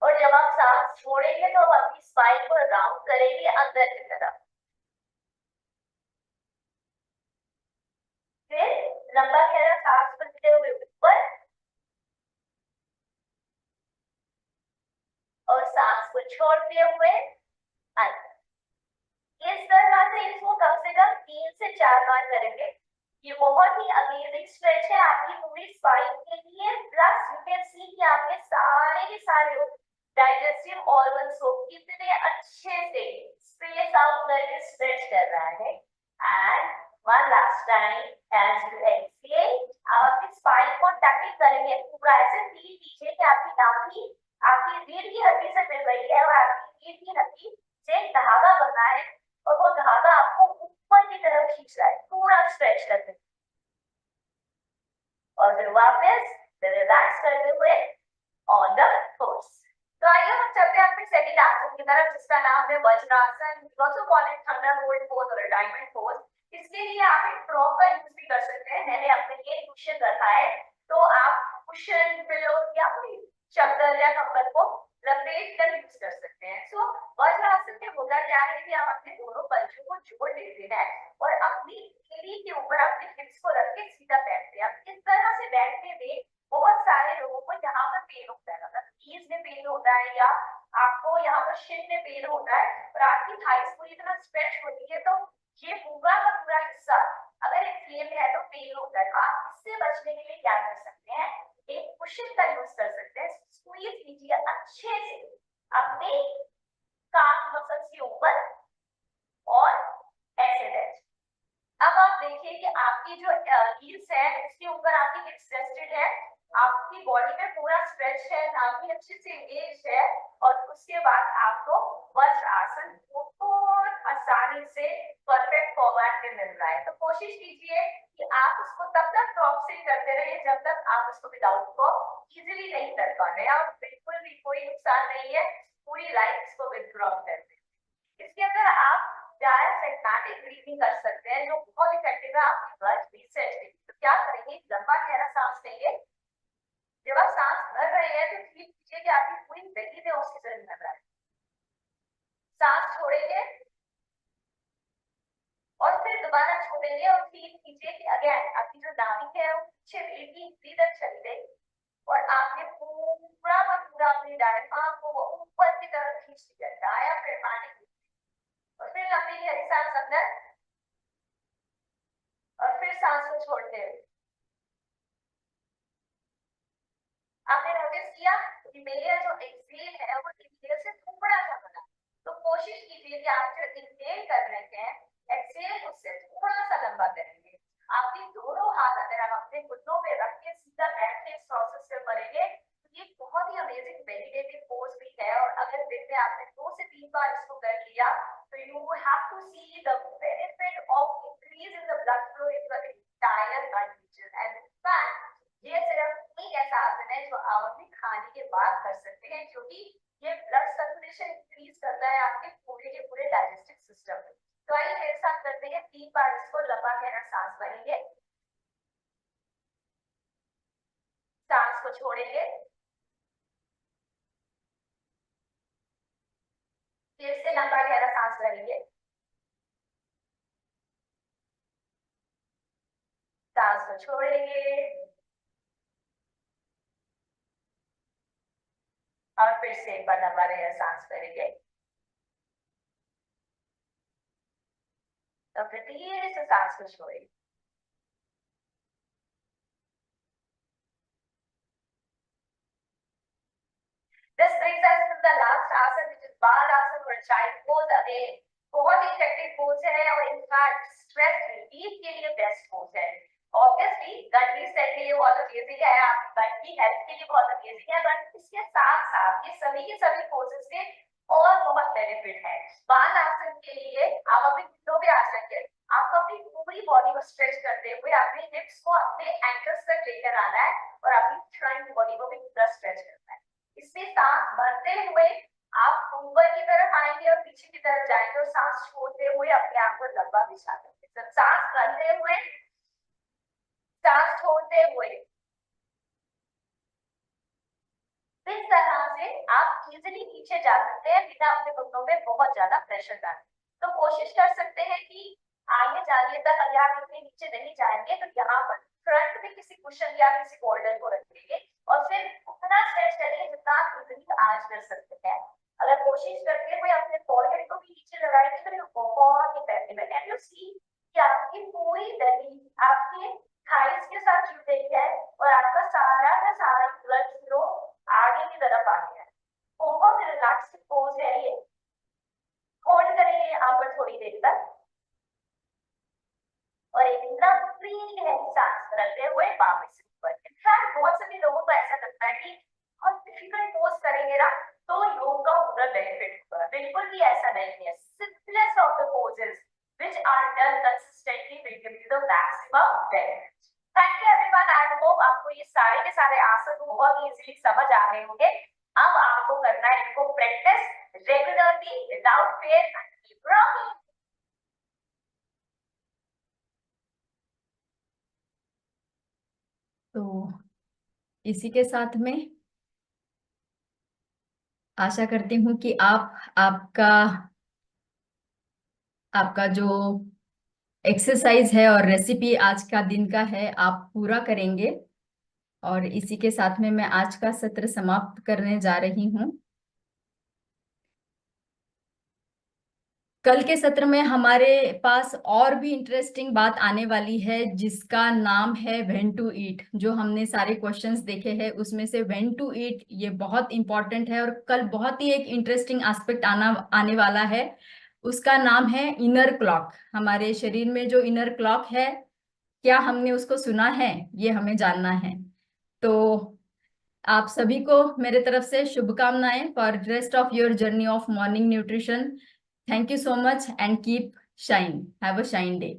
G: और जब आप सांस छोड़ेंगे तो आप अपनी स्पाइन को राउंड करेंगे अंदर की तरफ। फिर लंबा गहरा सांस भरते हुए ऊपर और सांस को छोड़ते हुए अंदर। इस तरह से इसको कम से कम 3 से 4 बार करेंगे। ये बहुत ही अमेजिंग स्ट्रेच है आपकी पूरी स्पाइन के लिए। प्लस यू कैन सी कि आपके सारे के सारे डाइजेस्टिव ऑर्गन्स को कितने अच्छे से स्पेस आउट करके स्ट्रेच कर रहा है। And one last time as you exhale, आप अपनी स्पाइन को टकिंग करेंगे पूरा, ऐसे फील कीजिए कि आपकी नाभि आपकी रीढ़ की हड्डी से मिल रही है और आपकी रीढ़ की हड्डी से धागा बना है और वो धागा आपको ऊपर की तरफ खींच रहा है, पूरा स्ट्रेच करते हुए। और फिर वापस रिलैक्स करते हुए ऑन द पोज। तो आइए हम चलते हैं अपने सेकंड आसन की तरफ, जिसका नाम है vajrasana, also called it Thunderbolt pose और डायमंड पोज। इसके लिए आप एक फ्रॉक का यूज भी कर सकते हैं। मैंने अपने लिए कुशन रखा है, तो आप कुशन, पिलो या कोई चादर या कंबल को लपेट कर यूज कर सकते हैं। सो वज्रासन में होता क्या है कि आप अपने दोनों पंजों को जोड़ लेते हैं और अपनी एड़ी के ऊपर अपने हिप्स को रख के सीधा बैठते हैं। इस तरह से बैठने में बहुत सारे लोगों को यहाँ पर पेन होता है, मतलब नीज में पेन होता है या आपको यहाँ पर शिन में पेन होता है और आपकी थाइस पूरी तरह स्ट्रेच होती है, तो ये पूरा का पूरा हिस्सा अगर इन्फ्लेम्ड है तो पेन होता है। तो आप इससे बचने के लिए क्या कर सकते हैं, एक कुशन का यूज कर सकते हैं। स्क्वीज कीजिए अच्छे से अपने कान मसल्स के ऊपर और ऐसे बैठ। अब आप देखिए कि आपकी जो हील्स है उसके ऊपर आपकी हिप्स रेस्टेड है, आपकी बॉडी में पूरा स्ट्रेच है, नाभि अच्छे से एंगेज है, और उसके बाद आपको वज्र आसन बहुत आसानी से परफेक्ट फॉर्मेट में मिल रहा है। तो कोशिश कीजिए कि आप उसको तब तक फ्रॉक से करते रहिए जब तक आप उसको विदाउट फ्रॉक इजीली नहीं कर पा रहे। आप बिल्कुल भी कोई नुकसान नहीं है, पूरी लाइफ इसको विद फ्रॉक करते हैं। इसके अंदर आप डायफ्रैग्मेटिक ब्रीथिंग कर सकते हैं जो बहुत इफेक्टिव है आपकी ब्लड रीसेट के लिए। तो क्या करेंगे, लंबा गहरा सांस लेंगे। जब आप सांस भर रहे हैं तो फील कीजिए कि आपकी पूरी बॉडी में ऑक्सीजन मिल रहा है। सांस छोड़ेंगे और फिर दोबारा छोड़ेंगे और फील कीजिए कि अगेन आपकी जो नाभि है वो पीछे भीतर चली गई और आपने पूरा का पूरा अपनी डायफ्राम को ऊपर की तरफ खींच लिया, डायफ्रैग्मेटिक। और फिर लंबी गहरी सांस अंदर और फिर सांस को छोड़ते हुए। आपने नोटिस किया कि मेरा जो एक्सहेल है वो इनहेल से थोड़ा सा बड़ा, तो कोशिश कीजिए कि आप जो इनहेल कर रहे हैं एक्सहेल उससे थोड़ा सा लंबा करेंगे। आपके दोनों हाथ अगर आप अपने घुटनों पे रख के सीधा बैठ के इस प्रोसेस से करेंगे तो ये बहुत ही अमेजिंग मेडिटेटिव पोज भी है। और अगर दिन में आपने 2 से 3 बार इसको कर लिया तो you have to see the benefit of increase in the blood flow in the entire gut region. And in fact ये सिर्फ एक ऐसा आसन है जो आप अपने खाने के बाद कर सकते हैं, क्योंकि ये ब्लड सर्कुलेशन इंक्रीज करता है आपके पूरे के पूरे डाइजेस्टिव सिस्टम में। तो आइए मेरे साथ करते हैं 3 बार इसको। लंबा गहरा सांस भरेंगे, सांस को छोड़ेंगे, फिर से लंबा गहरा सांस भरेंगे, सांस को छोड़ेंगे और फिर से एक बार लंबा गहरा सांस भरेंगे। तो फिर धीरे से सांस को छोड़ेंगे। आसन which is बाल आसन और चाइल्ड पोज अगेन बहुत ही इफेक्टिव पोज है और इनफैक्ट स्ट्रेस रिलीफ के लिए बेस्ट पोज है। ऑब्वियसली गट रीसेट के लिए बहुत अमेजिंग है, आपकी गट की हेल्थ के लिए बहुत अमेजिंग है, बट इसके साथ साथ ये सभी के सभी पोजेस के और बहुत बेनिफिट है। बाल आसन के लिए आप अपने घुटनों पे आ सकते हैं, आपको अपनी पूरी बॉडी को स्ट्रेच करते हुए अपने हिप्स को अपने एंकल्स तक लेकर आना है और अपनी फ्रंट बॉडी को भी पूरा स्ट्रेच करना है। इससे सांस भरते हुए आप ऊपर की तरफ आएंगे और पीछे की तरफ जाएंगे और सांस छोड़ते हुए अपने आप को लंबा बिछा देंगे। जब सांस भरते हुए सांस छोड़ते हुए इस तरह से आप इजीली नीचे जा सकते हैं बिना अपने घुटनों पे बहुत ज्यादा प्रेशर डालें। तो कोशिश कर सकते हैं कि आगे जाने तक अगर आप इतने नीचे नहीं जाएंगे तो यहाँ पर फ्रंट में किसी कुशन या किसी बोल्डर को रखेंगे और फिर उतना स्ट्रेच करेंगे जितना आप इजीली आज कर सकते हैं। अगर कोशिश करते हुए अपने फॉरहेड को भी नीचे लगाएंगे तो ये बहुत इफेक्टिव है। कैन यू सी कि आपकी पूरी बेली आपके थाइस के साथ जुड़ गई है और आपका सारा का सारा ब्लड फ्लो आगे की तरफ आ गया है। बहुत रिलैक्स पोज है ये। होल्ड करेंगे यहाँ पर थोड़ी देर तक और एकदम फ्री है सांस रखते हुए वापस ऊपर। इनफैक्ट बहुत सभी लोगों को ऐसा लगता है कि बहुत डिफिकल्ट पोज करेंगे ना तो योग का पूरा बेनिफिट होगा। बिल्कुल भी ऐसा नहीं है। Simplest of the poses which are done consistently will give you the maximum benefit. Thank you everyone. I hope आपको ये सारे के सारे आसन बहुत इजीली समझ आ रहे होंगे। अब आपको करना है इनको practice regularly without fair and keep rocking.
C: तो इसी के साथ में आशा करती हूँ कि आपका जो एक्सरसाइज है और रेसिपी आज का दिन का है आप पूरा करेंगे। और इसी के साथ में मैं आज का सत्र समाप्त करने जा रही हूँ। कल के सत्र में हमारे पास और भी इंटरेस्टिंग बात आने वाली है जिसका नाम है व्हेन टू ईट। जो हमने सारे क्वेश्चंस देखे हैं उसमें से व्हेन टू ईट ये बहुत इंपॉर्टेंट है और कल बहुत ही एक इंटरेस्टिंग एस्पेक्ट आने वाला है। उसका नाम है इनर क्लॉक। हमारे शरीर में जो इनर क्लॉक है क्या हमने उसको सुना है, ये हमें जानना है। तो आप सभी को मेरे तरफ से शुभकामनाएं for rest of your journey of morning nutrition. Thank you so much and keep shine. Have a shine day.